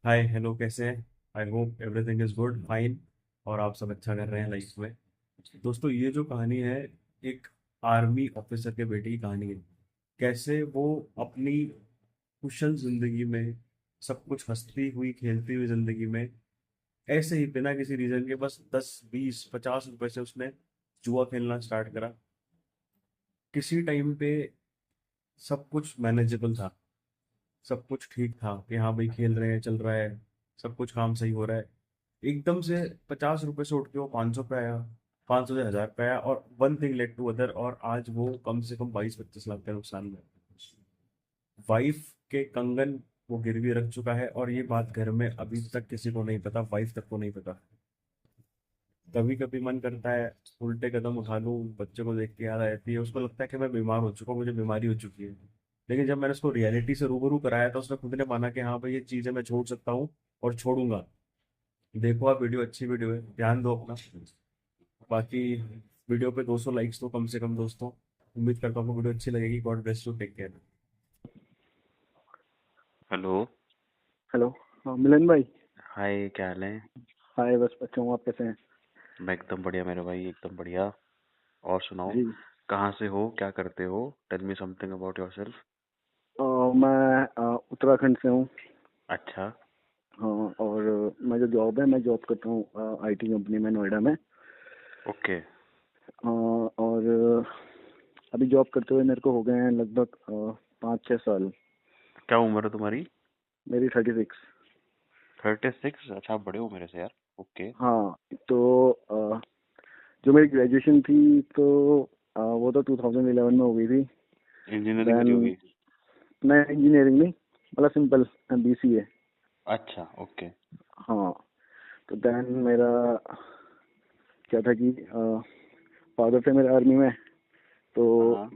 Hi hello, कैसे हैं? I hope everything is good fine और आप सब अच्छा कर रहे हैं लाइफ में। दोस्तों, ये जो कहानी है, एक आर्मी ऑफिसर के बेटे की कहानी है। कैसे वो अपनी कुशल जिंदगी में, सब कुछ हंसती हुई खेलती हुई जिंदगी में, ऐसे ही बिना किसी रीजन के बस 10 20 50 रुपए से उसने जुआ खेलना स्टार्ट करा। किसी टाइम पे सब कुछ मैनेजेबल था, सब कुछ ठीक था कि हाँ भाई खेल रहे हैं, चल रहा है, सब कुछ काम सही हो रहा है। एकदम से 50 रुपए से उठ के वो 500 पे आया, 500 से 1000 पे आया, और one thing led to other, और आज वो कम से कम 22 25 लाख के नुकसान में। वाइफ के कंगन वो गिरवी रख चुका है, और ये बात घर में अभी तक किसी को नहीं पता, वाइफ तक को नहीं पता। कभी कभी मन करता है उल्टे कदम उठा लूं, बच्चे को देख के याद आ जाती है, उसको लगता है कि मैं बीमार हो चुका हूँ, मुझे बीमारी हो चुकी है। लेकिन जब मैंने उसको रियलिटी से रूबरू कराया तो उसने खुद ने माना कि हाँ भाई, ये चीजें मैं छोड़ सकता हूँ और छोड़ूंगा। देखो आप वीडियो, अच्छी वीडियो है, ध्यान दो अपना। बाकी वीडियो पे 200 लाइक्स तो कम से कम दोस्तों। उम्मीद करता हूँ आपको वीडियो अच्छी लगेगी। God bless you, take care. Hello. Hello. हाँ मिलन भाई। हाय, क्या हाल है? हाय, बस अच्छा हूँ, आप कैसे हैं? मैं एकदम बढ़िया मेरे भाई, एकदम बढ़िया। और सुनाओ, जी। कहाँ से हो, क्या करते हो? Tell me something about yourself. मैं उत्तराखंड से हूँ। अच्छा। हाँ, और मैं जो जॉब है, मैं जॉब करता हूँ आईटी कंपनी में नोएडा में। ओके। और अभी जॉब करते हुए मेरे को हो गए हैं लगभग 5-6 साल। क्या उम्र है तुम्हारी? मेरी 36। 36? अच्छा, आप बड़े हो मेरे से यार। ओके। हाँ। तो जो मेरी ग्रेजुएशन थी तो वो तो 2011 में हो गई थी। इंजीनियरिंग करी देन होगी। मैं इंजीनियरिंग नहीं, मतलब सिंपल बीसीए। अच्छा, ओके। हाँ। तो देन मेरा क्या था कि फादर थे मेरे आर्मी में, तो हाँ।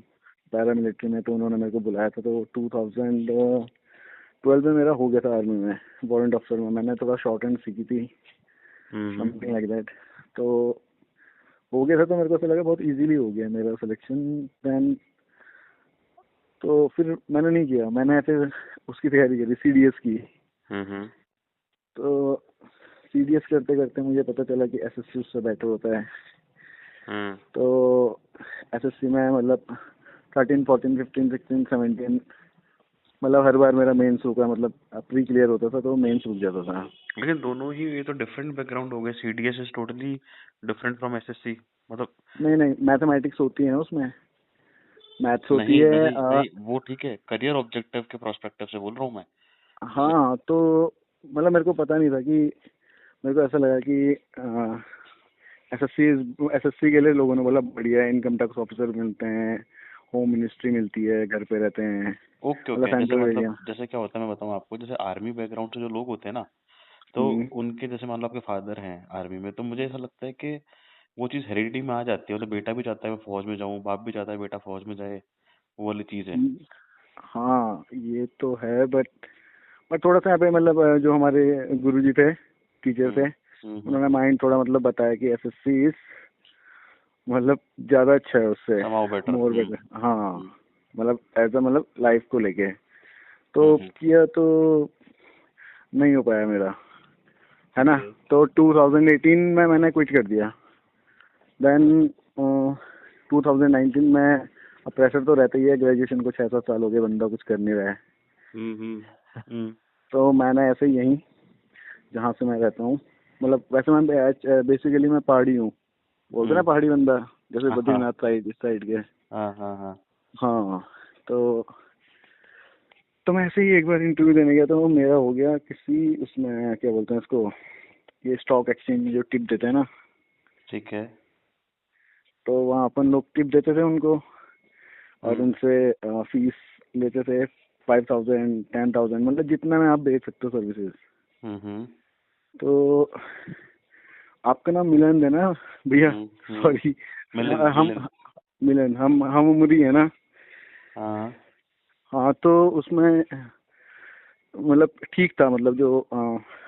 पैरामिलिट्री में, तो उन्होंने मेरे को बुलाया था। तो 2012 में मेरा हो गया था आर्मी में, वारंट ऑफिसर में। मैंने थोड़ा शॉर्ट हैंड सीखी थी, हम्म। Something like that. तो हो गया था, तो मेरे को ऐसा लगा बहुत इजीली हो गया मेरा सिलेक्शन। देन तो फिर मैंने नहीं किया, मैंने फिर उसकी तैयारी करी, सीडीएस की। हम्म। तो सीडीएस करते करते मुझे पता चला कि एसएससी उससे बेटर होता है। हम्म। तो एसएससी में मतलब 13 14 15 16 17, मतलब हर बार मेरा मेंस रुका, मतलब प्री क्लियर होता था तो मेंस रुक जाता था। लेकिन दोनों ही ये तो डिफरेंट बैकग्राउंड हो गए। CDS is totally different from SSC. मतलब। नहीं नहीं, मैथमेटिक्स होती है उसमें, मैथ्स होती नहीं, है। नहीं, नहीं, वो ठीक है, करियर ऑब्जेक्टिव के प्रोस्पेक्टिव से बोल रहा हूँ मैं। जैसे। हाँ। तो मतलब मेरे को पता नहीं था कि, मेरे को ऐसा लगा कि एसएससी एसएससी के लिए लोगों ने बोला बढ़िया है, इनकम टैक्स ऑफिसर मिलते हैं, होम मिनिस्ट्री मिलती है, घर पे रहते हैं, ओके, मतलब ओके, जैसे सेंट्रल मतलब एरिया। जैसे क्या होता है मैं बताऊँ आपको। जैसे आर्मी बैकग्राउंड से जो लोग होते हैं ना, तो हम्म। उनके जैसे मान लो आपके फादर हैं आर्मी में, तो मुझे ऐसा लगता है कि वो चीज़ हेरिडिटी में आ जाती है। मतलब बेटा भी चाहता है मैं फौज में जाऊँ, बाप भी चाहता है बेटा फौज में जाए। वो वाली चीज़ है। हम्म, हाँ ये तो है, बट थोड़ा सा यहाँ पे मतलब जो हमारे गुरुजी थे, टीचर हम्म। थे, हम्म। उन्होंने माइंड थोड़ा मतलब बताया कि एसएससी इज मतलब ज्यादा अच्छा है उससे, समाओ बेटर। मोर हम्म। बेटर। हाँ, हम्म। मतलब एज अ मतलब लाइफ को लेके। हम्म। तो किया तो नहीं हो पाया मेरा, है ना। ओके। तो 2018 में मैंने क्विट कर दिया। देन 2019 में, अब प्रेशर तो रहता ही है, ग्रेजुएशन को 6-7 साल हो गए, बंदा कुछ कर नहीं रहा है। हम्म। हम्म। हम्म। तो मैंने ऐसे ही यहीं, जहाँ से मैं रहता हूँ, मतलब वैसे मैं बेसिकली मैं पहाड़ी हूँ, बोलते हैं ना हम्म। पहाड़ी बंदा, जैसे हाँ, हाँ, बद्रीनाथ साइड, इस साइड के। हाँ, हाँ, हाँ। हाँ। तो मैं ऐसे ही एक बार इंटरव्यू देने गया, तो मेरा हो गया किसी उसमें, क्या बोलते हैं उसको, ये स्टॉक एक्सचेंज में जो टिप देते हैं ना, ठीक है। तो वहाँ अपन लोग टिप देते थे उनको, और हम्म। उनसे फीस लेते थे 5000 10,000, मतलब जितना में आप दे सकते हो सर्विसेज। हम्म। हम्म। तो आपका नाम मिलन है ना भैया? हम्म। सॉरी। मिलन, हम मिलन। मिलन, हम उम्र ही है ना। हाँ। हाँ। तो उसमें मतलब ठीक था, मतलब जो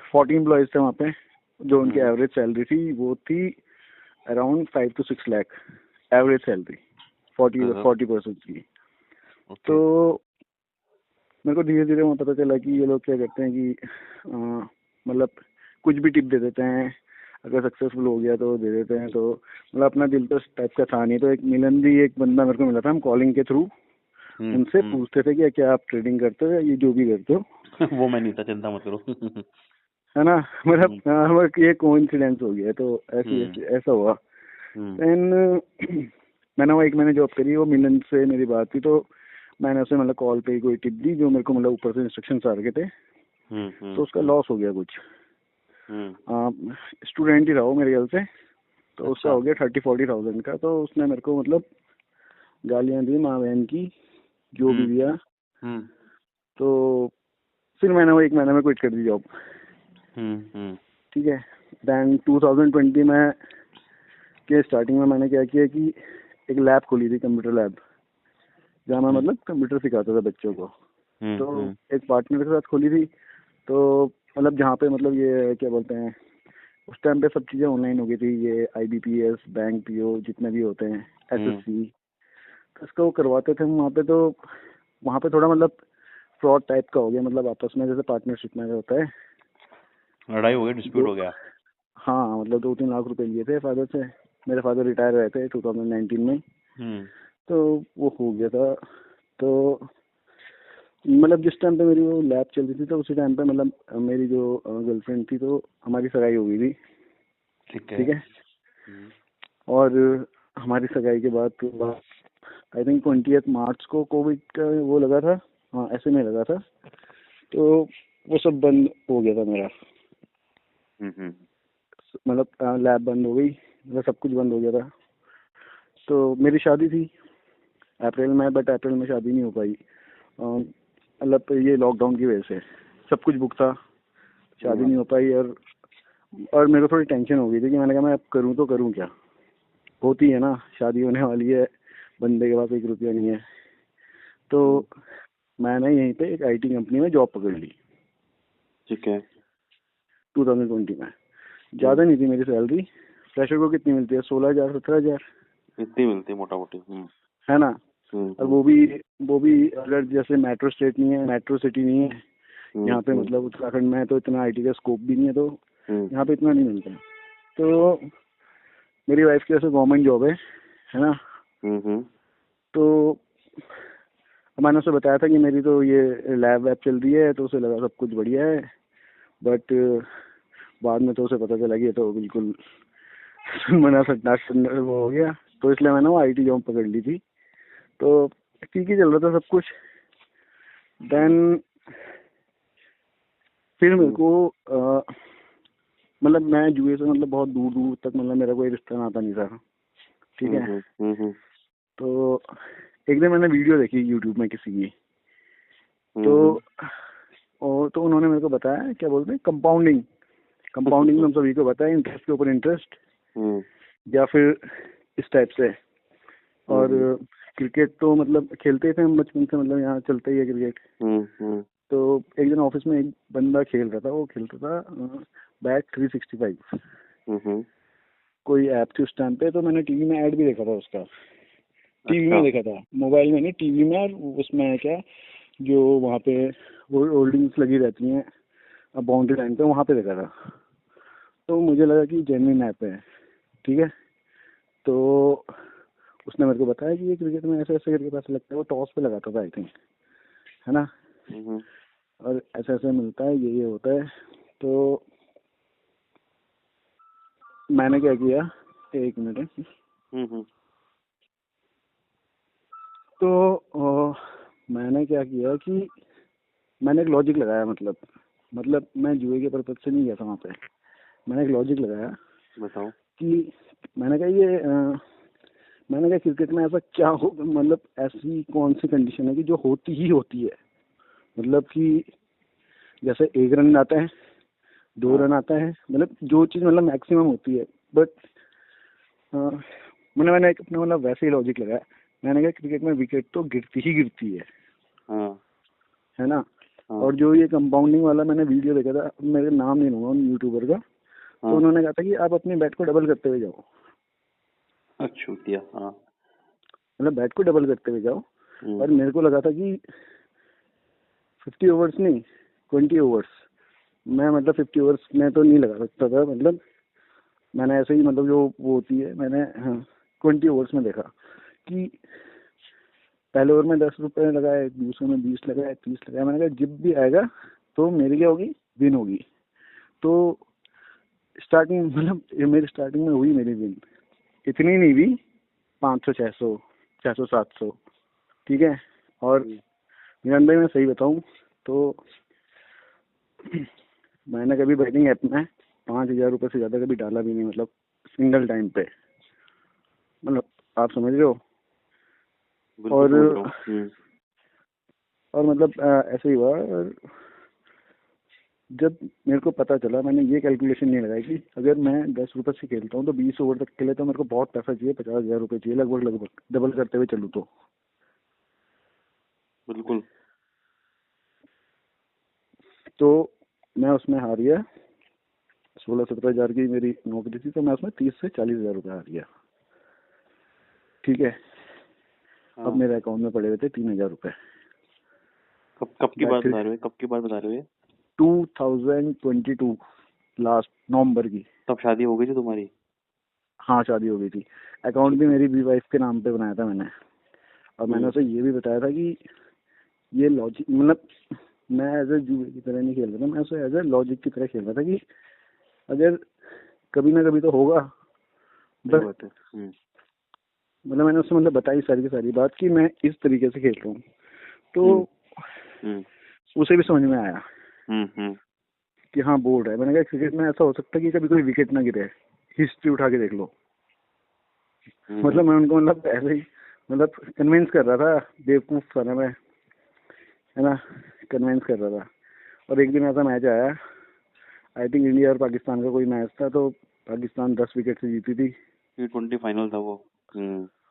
40 एम्प्लॉयज थे वहाँ पे, जो उनकी हम्म। एवरेज सैलरी थी वो थी around 5 to 6 lakh, average salary, forty गजब। 40% की। तो ओके। मेरे को धीरे धीरे वहाँ पता चला कि ये लोग क्या करते हैं कि मतलब कुछ भी टिप दे देते हैं, अगर सक्सेसफुल हो गया तो दे देते हैं। तो मतलब अपना दिल तो इस टाइप का था नहीं। तो एक मिलन जी एक बंदा मेरे को मिला था, हम कॉलिंग के थ्रू उनसे पूछते थे कि क्या आप ट्रेडिंग करते हो या ये जो भी करते हो। वो मैं नहीं था, चिंता मत करो। है ना, मतलब ये कोइंसिडेंस हो गया। तो ऐसा हुआ। देन मैंने वो 1 महीने जॉब करी, वो मिलन से मेरी बात थी, तो मैंने उसे मतलब कॉल पे ही कोई टिप दी जो मेरे को मतलब ऊपर से इंस्ट्रक्शन आ रखे थे। तो उसका लॉस हो गया कुछ। स्टूडेंट ही रहा वो मेरे ख्याल से। तो उसका हो गया 30-40 थाउजेंड का। तो उसने मेरे को मतलब गालियां दी माँ बहन की, जो भी दिया। तो फिर मैंने वो 1 महीने में क्विट कर दी जॉब। ठीक है। देन 2020 में के स्टार्टिंग में मैंने क्या किया कि एक लैब खोली थी, कंप्यूटर लैब, जहाँ मैं मतलब कंप्यूटर सिखाता था बच्चों को। तो एक पार्टनर के साथ खोली थी। तो मतलब जहाँ पे मतलब ये क्या बोलते हैं, उस टाइम पे सब चीज़ें ऑनलाइन हो गई थी, ये IBPS, बैंक PO जितने भी होते हैं, SSC, तो इसको वो करवाते थे वहाँ पे। तो वहाँ पे थोड़ा मतलब फ्रॉड टाइप का हो गया, मतलब आपस में जैसे पार्टनरशिप में होता है, लड़ाई हो गई, डिस्प्यूट हो गया। हाँ, मतलब 2-3 लाख रुपए लिए थे फादर से। मेरे फादर रिटायर हुए थे 2019 में। तो वो हो गया था। तो मतलब जिस टाइम पे मेरी वो लैब चल रही थी, तो उसी टाइम पे मतलब मेरी जो गर्लफ्रेंड थी, तो हमारी सगाई हो गई थी। ठीक है। और हमारी सगाई के बाद आई थिंक 20 मार्च को कोविड का वो लगा था, हाँ ऐसे में लगा था। तो वो सब बंद हो गया था मेरा, मतलब लैब बंद हो गई, मतलब सब कुछ बंद हो गया था। तो मेरी शादी थी अप्रैल में, बट अप्रैल में शादी नहीं हो पाई, मतलब ये लॉकडाउन की वजह से सब कुछ बुक था, शादी नहीं हो पाई। और मेरे को थोड़ी टेंशन हो गई थी कि मैंने कहा मैं अब करूँ तो करूँ क्या। होती है ना, शादी होने वाली है, बंदे के पास 1 रुपया नहीं है। तो मैंने यहीं पे एक IT कंपनी में जॉब पकड़ ली। ठीक है। 2020 में ज़्यादा नहीं थी मेरी सैलरी। फ्रेशर को कितनी मिलती है, 16,000 17,000 इतनी मिलती है मोटा मोटी। है ना। और वो भी अगर जैसे मेट्रो स्टेट नहीं है, मेट्रो सिटी नहीं है यहाँ पे, मतलब उत्तराखंड में, तो इतना IT का स्कोप भी नहीं है, तो यहाँ पे इतना नहीं मिलता है। तो मेरी वाइफ की वैसे गवर्नमेंट जॉब है ना। तो मैंने उसे बताया था कि मेरी तो ये लैब वैब चल रही है, तो उसे लगा सब कुछ बढ़िया है। बट बाद में तो उसे पता चला कि ये तो बिल्कुल मना सन्नाटा वो हो गया। तो इसलिए मैंने वो IT जॉब पकड़ ली थी। तो ठीक ही चल रहा था सब कुछ। देन फिर मेरे को मतलब मैं जुए से मतलब बहुत दूर दूर तक मतलब मेरा कोई रिश्ता नाता नहीं था। ठीक है। तो एक दिन मैंने वीडियो देखी YouTube में किसी की, तो उन्होंने मेरे को बताया, क्या बोलते हैं, कंपाउंडिंग में हम सभी को बताया, इंटरेस्ट के ऊपर इंटरेस्ट, या फिर इस टाइप से। और क्रिकेट तो मतलब खेलते थे हम बचपन से, मतलब यहाँ चलता ही है क्रिकेट। तो एक दिन ऑफिस में एक बंदा खेल रहा था, वो खेलता था बैट 365, कोई ऐप थी उस टाइम पे। तो मैंने टीवी में ऐड भी देखा था उसका, टीवी में देखा था, मोबाइल में नहीं, टीवी में। और उसमें क्या, जो वहाँ पे होल्डिंग्स लगी रहती हैं बाउंड्री लाइन पे, वहाँ पे देखा था। तो मुझे लगा कि जेन्युइन ऐप है। ठीक है। तो उसने मेरे को बताया कि ये क्रिकेट में ऐसे ऐसे करके पैसा लगता है, वो टॉस पे लगाता था आई थिंक, है ना। और ऐसे ऐसे मिलता है, ये होता है। तो मैंने क्या किया, 1 मिनट। तो मैंने क्या किया कि मैंने एक लॉजिक लगाया, मतलब मैं जुए के पर्पज से नहीं गया था वहाँ पे। मैंने एक लॉजिक लगाया, बताओ। कि मैंने कहा क्रिकेट में ऐसा क्या हो, मतलब ऐसी कौन सी कंडीशन है कि जो होती ही होती है। मतलब कि जैसे 1 रन आता है, 2 रन आता है, मतलब जो चीज़ मतलब मैक्सिमम होती है। बट मैंने एक अपना मतलब वैसे ही लॉजिक लगाया। मैंने कहा क्रिकेट में विकेट तो गिरती ही गिरती है ना। और जो ये कंपाउंडिंग वाला मैंने वीडियो देखा था, मेरे नाम नहीं लूंगा उन यूट्यूबर का, तो उन्होंने कहा था कि आप अपनी बैट को डबल करते हुए जाओ। अच्छा दिया। मतलब बैट को डबल करते हुए जाओ। और मेरे को लगा था कि 50 ओवर्स नहीं, 20 ओवर्स। मैं मतलब 50 ओवर्स में तो नहीं लगा सकता था, मतलब मैंने ऐसे ही मतलब जो वो होती है, मैंने हाँ 20 ओवर्स में देखा कि पहले ओवर में 10 रुपए लगाए, दूसरे में 20 लगाए, 30 लगाए। मैंने कहा जब भी आएगा तो मेरी क्या होगी, विन होगी। तो स्टार्टिंग मतलब ये मेरी स्टार्टिंग में हुई मेरी विन, इतनी नहीं हुई, 500 600 600 700, ठीक है। और मीरान भाई मैं सही बताऊं तो मैंने कभी बैटिंग ऐप में 5,000 रुपये से ज्यादा कभी डाला भी नहीं, मतलब सिंगल टाइम पे, मतलब आप समझ रहे हो। बिल्कुल समझ रहा और हूँ। और मतलब ऐसे ही हुआ। और जब मेरे को पता चला, मैंने ये कैलकुलेशन नहीं लगाई कि अगर मैं 10 रुपये से खेलता हूँ तो 20 ओवर तक के लिए तो मेरे को बहुत पैसा चाहिए, 50,000 रुपये चाहिए लगभग लगभग, डबल करते हुए चलूँ तो। बिल्कुल। तो मैं उसमें हार गया, 16-17 हजार की मेरी नौकरी थी, तो मैं उसमें 30 से 40 हजार रुपये हार गया, ठीक है। हाँ। अब मेरे अकाउंट में पड़े हुए थे 3,000 रुपये। कब कब की बात बैटरी बता रहे हो? कब की बात बता रहे हो ये? 2022 लास्ट नवंबर की। तब शादी हो गई थी तुम्हारी? हाँ शादी हो गई थी। अकाउंट भी मेरी वाइफ के नाम पे बनाया था मैंने। और मैंने उसे ये भी बताया था कि ये लॉजिक, मतलब मैं एज ए जुए की तरह नहीं खेल रहा था, मैं उसे एज ए लॉजिक की तरह खेल रहा था कि अगर कभी ना कभी तो होगा। सही बट बात है। मतलब मैंने उससे मतलब बताई सारी की सारी बात कि मैं इस तरीके से खेल रहा हूँ, हम्म, तो हम्म, उसे भी समझ में आया हम्म, कि हाँ बोर्ड है। मैंने कहा क्रिकेट में ऐसा हो सकता है कि कभी कोई विकेट ना गिरे, हिस्ट्री उठा के देख लो। मतलब मैं उनको मतलब ऐसे ही मतलब कन्विंस कर रहा था, बेवकूफ था ना मैं, है ना, कन्विंस कर रहा था। और एक दिन ऐसा मैच आया, आई थिंक इंडिया और पाकिस्तान का कोई मैच था, तो पाकिस्तान 10 विकेट से जीती थी। T20 फाइनल था वो।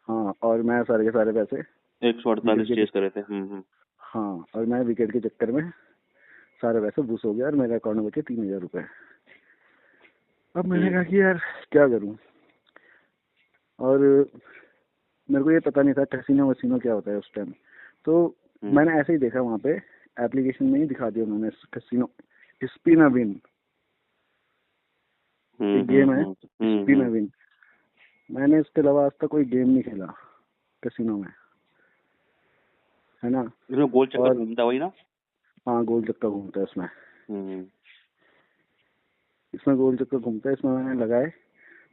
हाँ और मैं सारे के सारे पैसे 148 विकेट के चेस करे थे। हाँ और मैं विकेट के चक्कर में सारे पैसे घुस हो गया और मेरे अकाउंट में बचे 3,000 रुपये। अब मैंने कहा कि यार क्या करूं। और मेरे को ये पता नहीं था कैसीनो वसीनो क्या होता है उस टाइम। तो मैंने ऐसे ही देखा वहाँ पे, एप्लीकेशन में ही दिखा दिया उन्होंने, कैसीनो स्पिन अ विन, एक गेम है स्पिन अ विन। मैंने इसके अलावा आज तक कोई गेम नहीं खेला कैसीनो में, है ना। इसमें गोल चक्कर और घूमता वही ना? हाँ गोल चक्कर घूमता है उसमें, हम्म, इसमें गोल चक्कर घूमता है। इसमें मैंने लगाए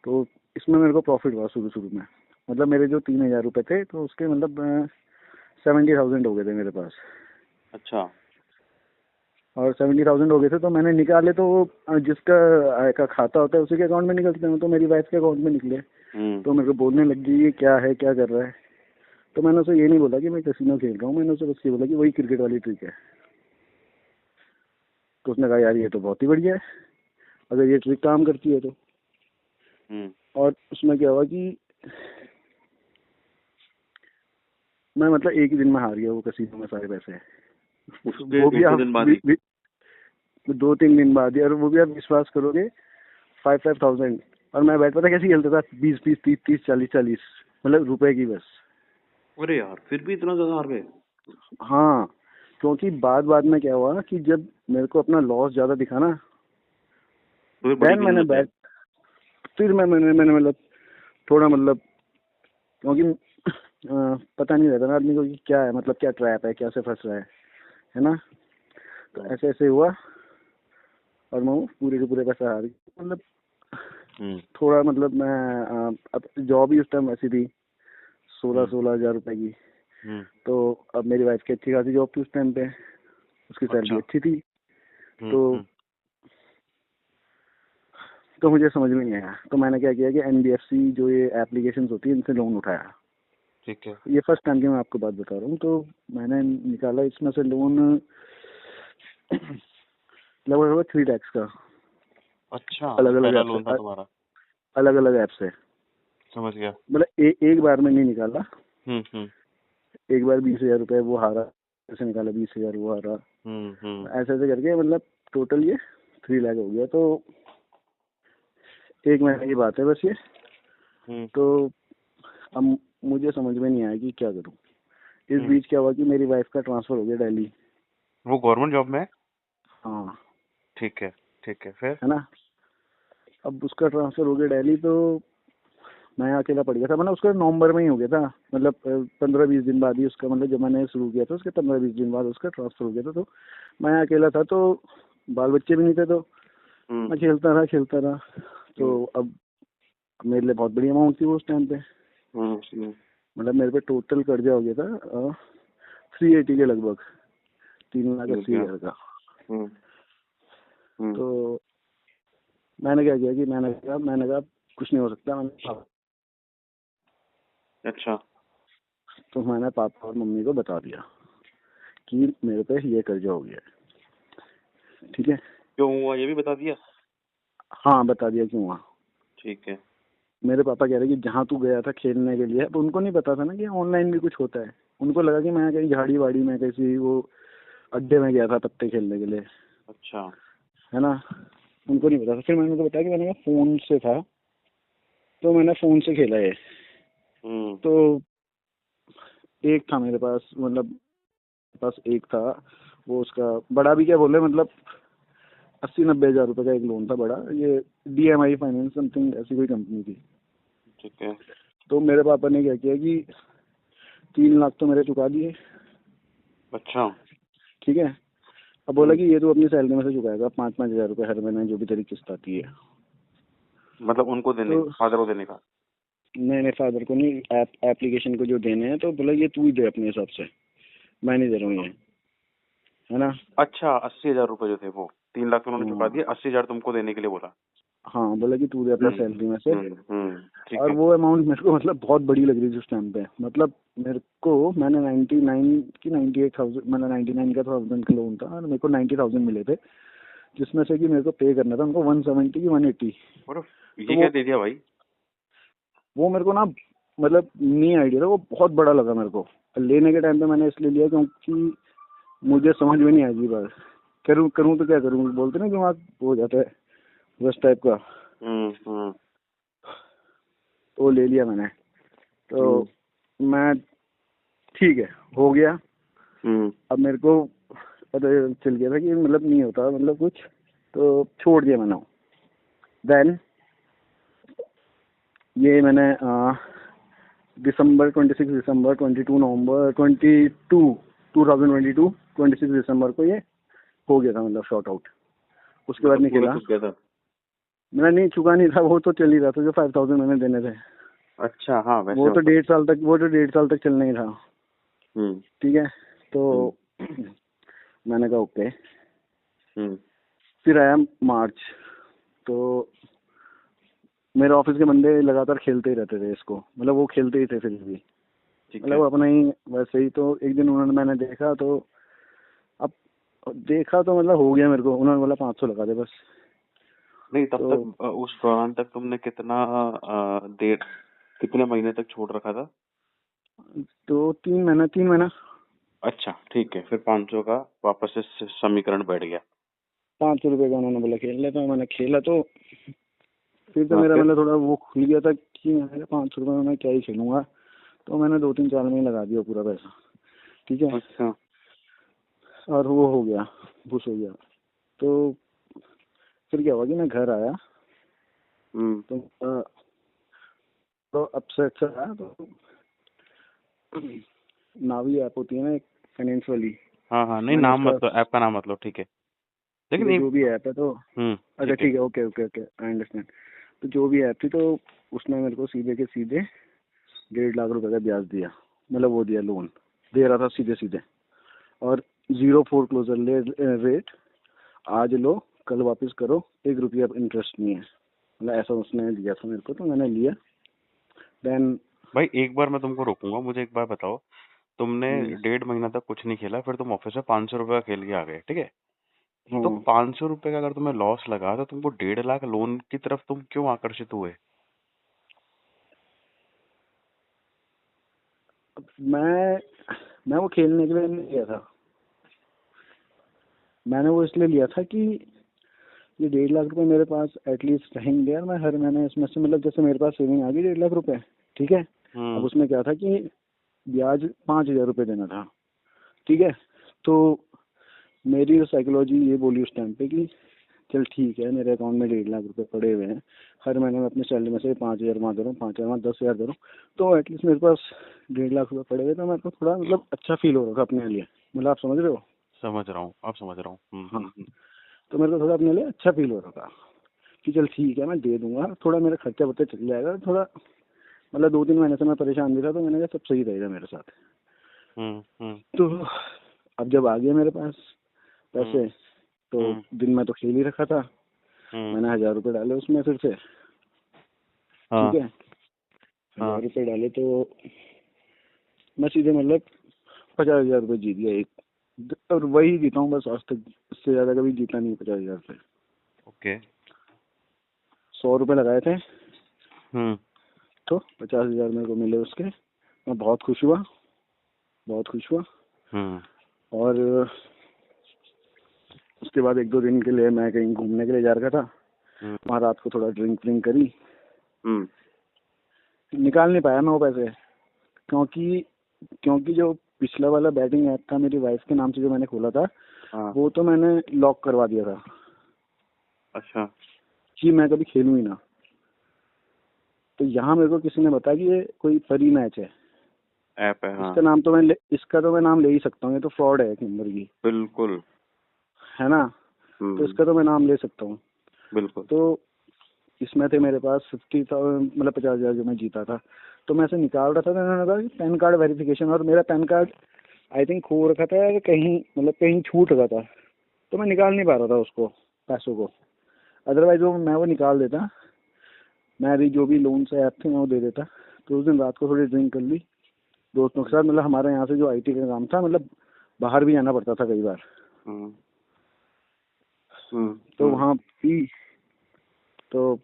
तो इसमें मेरे को प्रॉफिट हुआ शुरू शुरू में। मतलब मेरे जो 3,000 रुपये थे तो उसके मतलब 70,000 हो गए थे मेरे पास। अच्छा। और 70,000 हो गए थे तो मैंने निकाले, तो वो जिसका का खाता होता है उसी के अकाउंट में निकलते हैं, तो मेरी वाइफ के अकाउंट में निकले। तो मेरे को बोलने लग गई ये क्या है, क्या कर रहा है। तो मैंने उसे ये नहीं बोला कि मैं कैसीनो खेल रहा हूँ, मैंने उसे बस ये बोला कि वही क्रिकेट वाली ट्रिक है। तो उसने कहा यार ये तो बहुत ही बढ़िया है अगर ये ट्रिक काम करती है तो। और उसमें क्या हुआ कि मैं मतलब एक ही दिन में हार गया वो कैसीनो में सारे पैसे। उसके वो भी 2-3 आप दिन बाद ही? 2-3 दिन बाद ही। और वो भी आप विश्वास करोगे 5,000। और मैं बैट पता कैसे खेलता था, 20-20 30-30 40-40, मतलब रुपए की बस। अरे यार, फिर भी इतना ज्यादा हार गए? हाँ क्योंकि बाद बाद में क्या हुआ कि जब मेरे को अपना लॉस ज्यादा दिखा ना, तो फिर बड़ी देन गेम मैंने होता है। बैट, फिर मैंने मतलब थोड़ा मतलब, क्योंकि पता नहीं रहता ना आदमी को कि क्या है, मतलब क्या ट्रैप है, क्या से फंस रहा है ना। तो ऐसे ऐसे हुआ और मैं पूरे के पूरे पैसे हार गया। मतलब थोड़ा मतलब मैं अब जॉब ही उस टाइम ऐसी थी 16,000 रुपए की। तो अब मेरी वाइफ की अच्छी खासी जॉब थी उस टाइम पे, उसकी सैलरी अच्छी थी। तो मुझे समझ में नहीं आया, तो मैंने क्या किया कि NBFC जो ये एप्लीकेशंस होती है इनसे लोन उठाया। ठीक है। ये फर्स्ट टाइम की मैं आपको बात बता रहा हूँ। तो मैंने निकाला इसमें से लोन लगभग 3 lakhs का, अच्छा, अलग अलग पहला ऐप लोन था से, तुम्हारा? अलग अलग ऐप से। समझ गया। मतलब एक बार में नहीं निकाला, हम्म, एक बार 20,000 रुपये वो हारा, ऐसे निकाला 20,000 वो हारा, ऐसे ऐसे करके मतलब टोटल ये 3 लाख हो गया। तो एक महीने की बात है बस ये। तो अब मुझे समझ में नहीं आया कि क्या करूं। इस बीच क्या हुआ कि मेरी वाइफ का ट्रांसफर हो गया दिल्ली। वो गवर्नमेंट जॉब में है? हाँ, ठीक है, ठीक है, फिर? है ना। अब उसका ट्रांसफर हो गया दिल्ली, तो मैं अकेला पड़ गया था। मतलब उसका नवंबर में ही हो गया था, मतलब 15-20 दिन बाद ही उसका, मतलब जब मैंने शुरू किया था उसके 15-20 दिन बाद उसका ट्रांसफर हो गया था। तो मैं अकेला था, तो बाल बच्चे भी नहीं थे, तो हम्म मैं खेलता रहा। तो हम्म अब मेरे लिए बहुत बड़ी अमाउंट थी वो उस टाइम पे। हम्म। मतलब मेरे पे टोटल कर्जा हो गया था 380 के लगभग, 3,80,000 का। हम्म हम्म। तो मैंने क्या किया कि मैंने कहा कुछ नहीं हो सकता। अच्छा। तो मैंने पापा और मम्मी को बता दिया कि मेरे पे ये कर्जा हो गया है। ठीक है। क्यों हुआ ये भी बता दिया? हाँ, बता दिया क्यों हुआ। ठीक है। मेरे पापा कह रहे कि जहाँ तू गया था खेलने के लिए, तो उनको नहीं पता था ना कि ऑनलाइन भी कुछ होता है। उनको लगा कि मैं कहीं झाड़ी वाड़ी में किसी वो अड्डे में गया था पत्ते खेलने के लिए, अच्छा। है ना। उनको नहीं पता था। फिर मैंने उनको बताया कि मैंने कहा फोन से था, तो मैंने फोन से खेला है। हम्म तो एक था मेरे पास, मतलब पास एक था, वो उसका बड़ा भी क्या बोले, मतलब 80-90 हज़ार रुपए का एक लोन था बड़ा, ये DMI फाइनेंस समथिंग ऐसी कोई कंपनी थी। ठीक है। तो मेरे पापा ने क्या किया कि 3 लाख तो मेरे चुका दिए। अच्छा। ठीक है। अब बोला कि ये तो अपनी सैलरी में से चुकाएगा 5-5 हज़ार रुपए हर महीने, जो भी तेरी किस्त आती है। मतलब उनको देने, तो फादर को देने का? मैंने फादर को नहीं, एप्लीकेशन को जो देने हैं, तो बोला ये तू ही दे अपने हिसाब से, मैं नहीं दे रहा हूँ ये, है ना। अच्छा, 80,000 रुपए जो थे वो 3 लाख उन्होंने चुका हाँ, दिए, 80,000 तुमको देने के लिए बोला? हाँ, बोला कि तू दे अपने सैलरी में से। ठीक और है। वो अमाउंट मेरे को मतलब बहुत बड़ी लग रही थी उस टाइम पे। मतलब मेरे को, मैंने 99 की 98,000, मतलब 99 का थाउजेंड का लोन था, और मेरे को 90,000 मिले थे, जिसमें से कि मेरे को पे करना था उनको 170 की 180। और तो ये क्या दे दिया भाई? वो मेरे को ना, मतलब नहीं आइडिया था, वो बहुत बड़ा लगा मेरे को। लेने के टाइम पे मैंने इसलिए लिया क्योंकि मुझे समझ में नहीं आई बात, करूँ करूँ तो क्या करूँ, बोलते ना दिमाग वो हो जाता है उस टाइप का। हम्म। तो वो ले लिया मैंने। तो हम्म मैं, ठीक है, हो गया। हम्म। अब मेरे को पता चल गया था कि मतलब नहीं होता, मतलब कुछ, तो छोड़ दिया मैंने। देन ये मैंने दिसंबर 26 दिसंबर 22 नवंबर 26 दिसंबर को ये हो गया था, मतलब शॉर्ट आउट। उसके बाद मतलब नहीं पूरा खेला। चुक गया था? मैंने नहीं चुका नहीं था, वो तो चल ही रहा था, जो 5,000 मैंने देने थे। अच्छा, हाँ वैसे वो तो मतलब। 1.5 साल तक, वो तो 1.5 साल तक चलना ही था। हम्म ठीक है। तो हम्म मैंने कहा ओके। हम्म। फिर आया मार्च। तो मेरे ऑफिस के बंदे लगातार खेलते ही रहते थे इसको, मतलब वो खेलते ही थे फिर भी, ठीक मतलब है। वो अपना ही वैसे ही। तो एक दिन उन्होंने, मैंने देखा तो, अब देखा तो मतलब हो गया मेरे को, उन्होंने बोला 500 लगा दे बस। नहीं तब तो तक उस दौरान तक तुमने कितना देर, कितने महीने तक छोड़ रखा था? 3 महीना। अच्छा ठीक है, फिर 500 का वापस से समीकरण बैठ गया। 500 रुपये का उन्होंने बोला खेल लेता हूँ, मैंने खेला। तो फिर तो हाँ मेरा फिर? मतलब थोड़ा वो खुल गया था कि मैंने 500 रुपये में मैं क्या ही खेलूंगा। तो मैंने 2-3 4 में ही लगा दिया पूरा पैसा। ठीक है। अच्छा। और वो हो गया, खुश हो गया। तो फिर क्या हुआ कि मैं घर आया, तो तो अपसेट से आया। तो नावी ऐप होती है ना एक, फाइनेंस वाली। हाँ हाँ, नहीं मैंने नाम उसका, मतलब, ऐप का नाम मतलब, ठीक है, ठीक लेकिन है, नहीं। जो भी ऐप है, तो अच्छा ठीक है। ठीक है, okay okay okay, I understand. तो जो भी ऐप थी, तो उसने मेरे को सीधे के सीधे 1.5 लाख रुपए का ब्याज दिया, मतलब वो दिया, लोन दे रहा था सीधे सीधे। और 0 फोरक्लोजर रेट, आज लो कल वापस करो, 1 रुपया इंटरेस्ट नहीं है, मतलब ऐसा उसने दिया था मेरे को। तो मैंने लिया। देन भाई एक बार मैं तुमको रोकूंगा, मुझे एक बार बताओ, तुमने 1.5 महीना तक कुछ नहीं खेला, फिर तुम ऑफिस में 500 रुपये का खेल के आ गए, ठीक है? तो हाँ, 500 रुपये का अगर तुम्हें लॉस लगा, तो तुमको 1.5 लाख लोन की तरफ तुम क्यों आकर्षित हुए? अब मैं वो खेलने के लिए नहीं लिया था। मैंने वो इसलिए लिया था कि ये 1.5 लाख रुपए मेरे पास एटलीस्ट रहेंगे, और मैं हर महीने इसमें से, मतलब जैसे मेरे पास सेविंग आ गई 1.5 लाख रुपए। ठीक है। अब हम्म उसमें क्या था कि ब्याज 5,000 रुपये देना था। ठीक है। तो मेरी साइकोलॉजी ये बोली उस टाइम पे कि चल ठीक है, मेरे अकाउंट में 1.5 लाख रुपए पड़े हुए हैं, हर महीने मैं अपनी सैलरी में से 5,000 वहाँ दे रहा हूँ, 5,000 वहाँ, 10,000 दे रहा हूँ, तो एटलीस्ट मेरे पास 1.5 लाख रुपए पड़े हुए, तो मेरे को थोड़ा मतलब अच्छा फील हो रहा था अपने लिए। मतलब आप समझ रहे हो? समझ रहा हूँ, अब समझ रहा हूँ। हाँ, तो मेरे को थोड़ा अपने लिए अच्छा फील हो रहा था कि चल ठीक है, मैं दे दूंगा, थोड़ा मेरा खर्चा वर्चा चल जाएगा थोड़ा। मतलब 2-3 महीने से मैं परेशान भी था, तो मैंने कहा सब सही रहेगा मेरे साथ। तो अब जब आ गए मेरे पास पैसे, तो दिन में तो खेल ही रखा था, मैंने 1,000 रुपये डाले उसमें फिर से। हाँ ठीक है, 1,000 रुपये डाले तो मैं सीधे मतलब 50,000 रुपये जीत गया एक, और वही जीता हूँ बस आज तक, इससे ज़्यादा कभी जीता नहीं 50,000 से। ओके। 100 रुपये लगाए थे, तो 50,000 मेरे को मिले उसके। मैं बहुत खुश हुआ, बहुत खुश हुआ। और उसके बाद 1-2 दिन के लिए मैं कहीं घूमने के लिए जा रखा था, वहाँ रात को थोड़ा ड्रिंक व्रिंक करी, निकाल नहीं पाया मैं वो पैसे, क्योंकि क्योंकि जो पिछला वाला बैटिंग ऐप था मेरी वाइफ के नाम से जो मैंने खोला था, वो तो मैंने लॉक करवा दिया था। अच्छा। कि मैं कभी खेलूं ही ना। तो यहाँ मेरे को किसी ने बताया कि ये कोई फरी मैच है, ऐप है। हाँ इसका तो मैं नाम ले ही सकता हूँ, ये तो फ्रॉड है एक नंबर की, बिल्कुल। है ना। तो इसका तो मैं नाम ले सकता हूँ। बिल्कुल। तो इसमें थे मेरे पास 50,000, मतलब 50,000 जो मैं जीता था। तो मैं ऐसे निकाल रहा था, तो मैंने कहा कि पैन कार्ड वेरिफिकेशन, और मेरा पैन कार्ड आई थिंक खो रखा था या कहीं, मतलब कहीं छूट रखा था, तो मैं निकाल नहीं पा रहा था उसको, पैसों को। अदरवाइज मैं वो निकाल देता, मैं भी जो भी लोन से ऐप थे मैं वो दे देता। तो उस दिन रात को थोड़ी ड्रिंक कर ली दोस्तों के साथ, मतलब हमारे यहाँ से जो आईटी का काम था, मतलब बाहर भी जाना पड़ता था कई बार, तो वहाँ पी। तो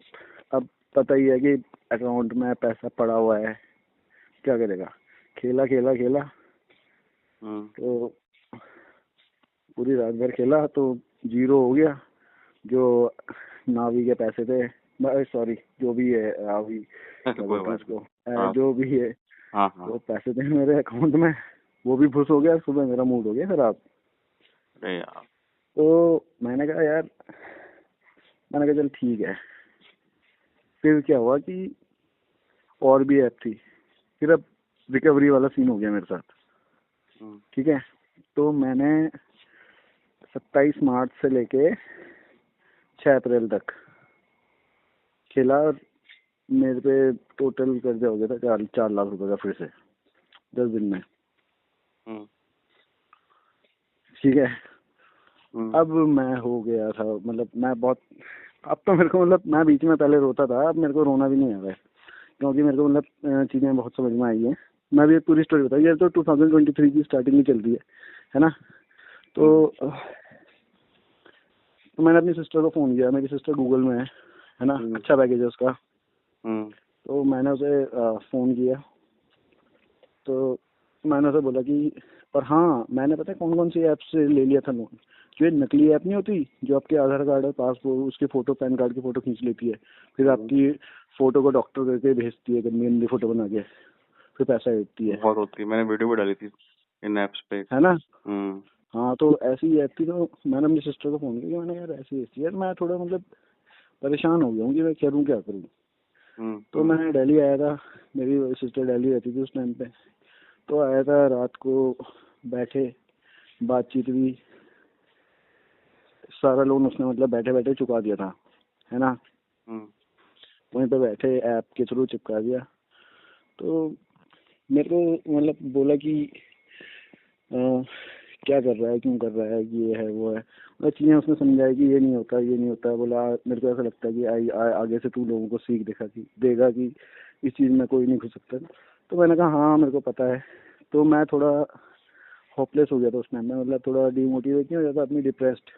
अब पता ही है कि अकाउंट में पैसा पड़ा हुआ है, क्या करेगा। खेला खेला खेला, तो पूरी रात भर खेला, तो 0 हो गया। जो नावी के पैसे थे, सॉरी जो भी है नावी, क्या बोलते हैं उसको, जो भी है, वो पैसे थे मेरे अकाउंट में, वो भी फुस हो गया। सुबह मेरा मूड हो गया खराब। अरे यार। तो मैंने कहा चल ठीक है। फिर क्या हुआ कि और भी ऐप थी, फिर अब रिकवरी वाला सीन हो गया मेरे साथ। ठीक है, तो मैंने 27 मार्च से लेके 6 अप्रैल तक खेला, और मेरे पे टोटल कर्जा हो गया था 4 लाख रुपए का, फिर से 10 दिन में। ठीक है, अब मैं हो गया था, मतलब मैं बहुत, अब तो मेरे को, मतलब मैं बीच में पहले रोता था, अब मेरे को रोना भी नहीं आ रहा है, क्योंकि मेरे को मतलब चीज़ें बहुत समझ में आई हैं। मैं भी एक पूरी स्टोरी बताई, ये तो 2023 की स्टार्टिंग ही चल रही है ना। तो मैंने अपनी सिस्टर को फ़ोन किया, मेरी सिस्टर गूगल में है ना, अच्छा पैकेज है उसका। तो मैंने उसे फ़ोन किया, तो मैंने उसे बोला कि, और हाँ मैंने पता है कौन कौन सी ऐप से ले लिया था लोन। जो ये नकली ऐप नहीं होती, जो आपके आधार कार्ड और पासपोर्ट उसके फ़ोटो, पैन कार्ड की फ़ोटो खींच लेती है, फिर आपकी फ़ोटो को डॉक्टर करके भेजती है, गंदी गंदी फ़ोटो बना के, फिर पैसा देती है। बहुत होती है, मैंने वीडियो भी डाली थी इन ऐप्स पे, है ना। हाँ, तो ऐसी ऐप थी। तो मैंने अपनी सिस्टर को फ़ोन किया, मैंने यार ऐसी यार मैं थोड़ा मतलब परेशान हो गया हूँ कि मैं करूँ क्या करूँ। तो मैं दिल्ली आया था, मेरी सिस्टर दिल्ली रहती थी उस टाइम पे। तो आया था, रात को बैठे, बातचीत हुई, सारा लोन उसने मतलब बैठे बैठे चुका दिया था, है ना। वहीं पे बैठे ऐप के थ्रू चिपका दिया। तो मेरे को मतलब बोला कि क्या कर रहा है, क्यों कर रहा है, ये है वो है, मतलब चीज़ें उसने समझाई कि ये नहीं होता, ये नहीं होता। बोला मेरे को ऐसा लगता है कि आगे से तू लोगों को सीख देगा कि इस चीज़ में कोई नहीं घुस सकता। तो मैंने कहा हाँ मेरे को पता है। तो मैं थोड़ा होपलेस हो गया था उस टाइम में, मतलब थोड़ा डिमोटिवेट नहीं हो जाता अपनी, डिप्रेस्ड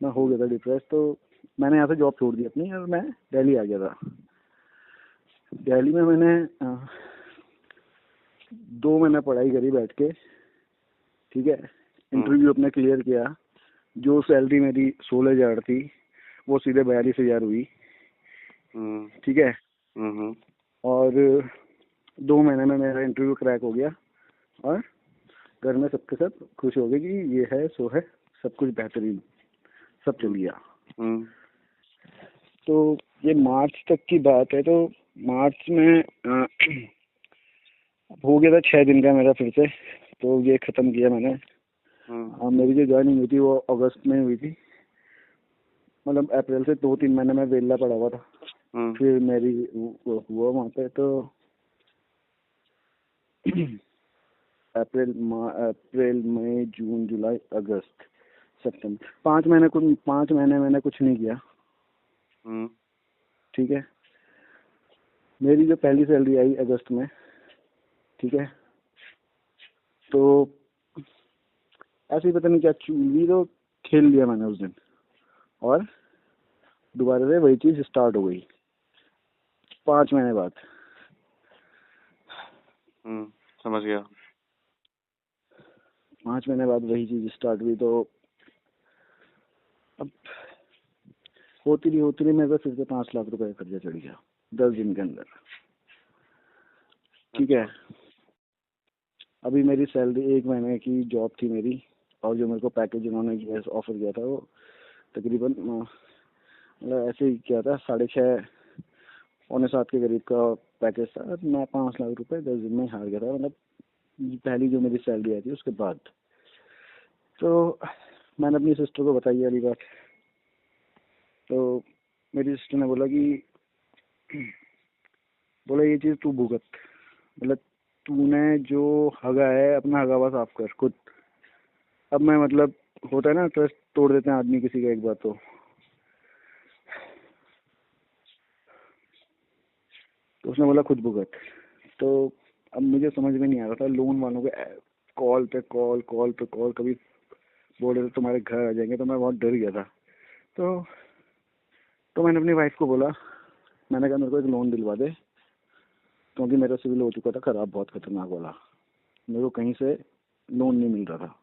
मैं हो गया था, डिप्रेस। तो मैंने यहाँ से जॉब छोड़ दी अपनी, और मैं दिल्ली आ गया था। दिल्ली में मैंने 2 महीने पढ़ाई करी बैठ के। ठीक है, इंटरव्यू अपने क्लियर किया, जो सैलरी मेरी 16,000 थी वो सीधे 42,000 हुई। ठीक है, और 2 महीने में मेरा इंटरव्यू क्रैक हो गया, और घर में सबके सब खुश हो गए कि ये है सो है, सब कुछ बेहतरीन, सब चल गया। हम्म तो ये मार्च तक की बात है। तो मार्च में हो गया था 6 दिन का मेरा फिर से, तो ये ख़त्म किया मैंने। मेरी जो ज्वाइनिंग हुई थी वो अगस्त में हुई थी, मतलब अप्रैल से 2-3 महीने में वेला पड़ा हुआ था। फिर मेरी वो हुआ वहाँ पे, तो अप्रैल मई जून जुलाई अगस्त सितंबर, 5 महीने मैंने कुछ नहीं किया। ठीक है। मेरी जो पहली सैलरी आई अगस्त में, ठीक है, तो ऐसे ही पता नहीं क्या चूली तो खेल लिया मैंने उस दिन, और दोबारा से वही चीज़ स्टार्ट हो गई 5 महीने बाद। समझ गया। 5 महीने बाद वही चीज़ स्टार्ट हुई, तो अब होती रही मेरे को फिर से 5 लाख रुपए का कर्जा चढ़ गया 10 दिन के अंदर। ठीक है। अभी मेरी सैलरी 1 महीने की जॉब थी मेरी, और जो मेरे को पैकेज उन्होंने ऑफर किया था वो तकरीबन मतलब ऐसे ही किया था, 6.5 पौने 7 के करीब का पैकेज था। मैं 5 लाख रुपए 10 दिन में हार गया था, मतलब पहली जो मेरी सैलरी आई थी उसके बाद। तो मैंने अपनी सिस्टर को बताई वाली बात, तो मेरी सिस्टर ने बोला ये चीज़ तू भुगत, मतलब तूने जो हगा है अपना हगावा साफ कर खुद। अब मैं मतलब होता है ना, ट्रस्ट तोड़ देते हैं आदमी किसी का एक बार तो उसने बोला खुद भुगत। तो अब मुझे समझ में नहीं आ रहा था, लोन वालों के कॉल पे कॉल कभी बोल रहे थे तुम्हारे घर आ जाएंगे, तो मैं बहुत डर गया था। तो मैंने अपनी वाइफ को बोला, मैंने कहा मेरे को एक लोन दिलवा दे, क्योंकि मेरा सिविल हो चुका था खराब, बहुत खतरनाक वाला। मेरे को कहीं से लोन नहीं मिल रहा था,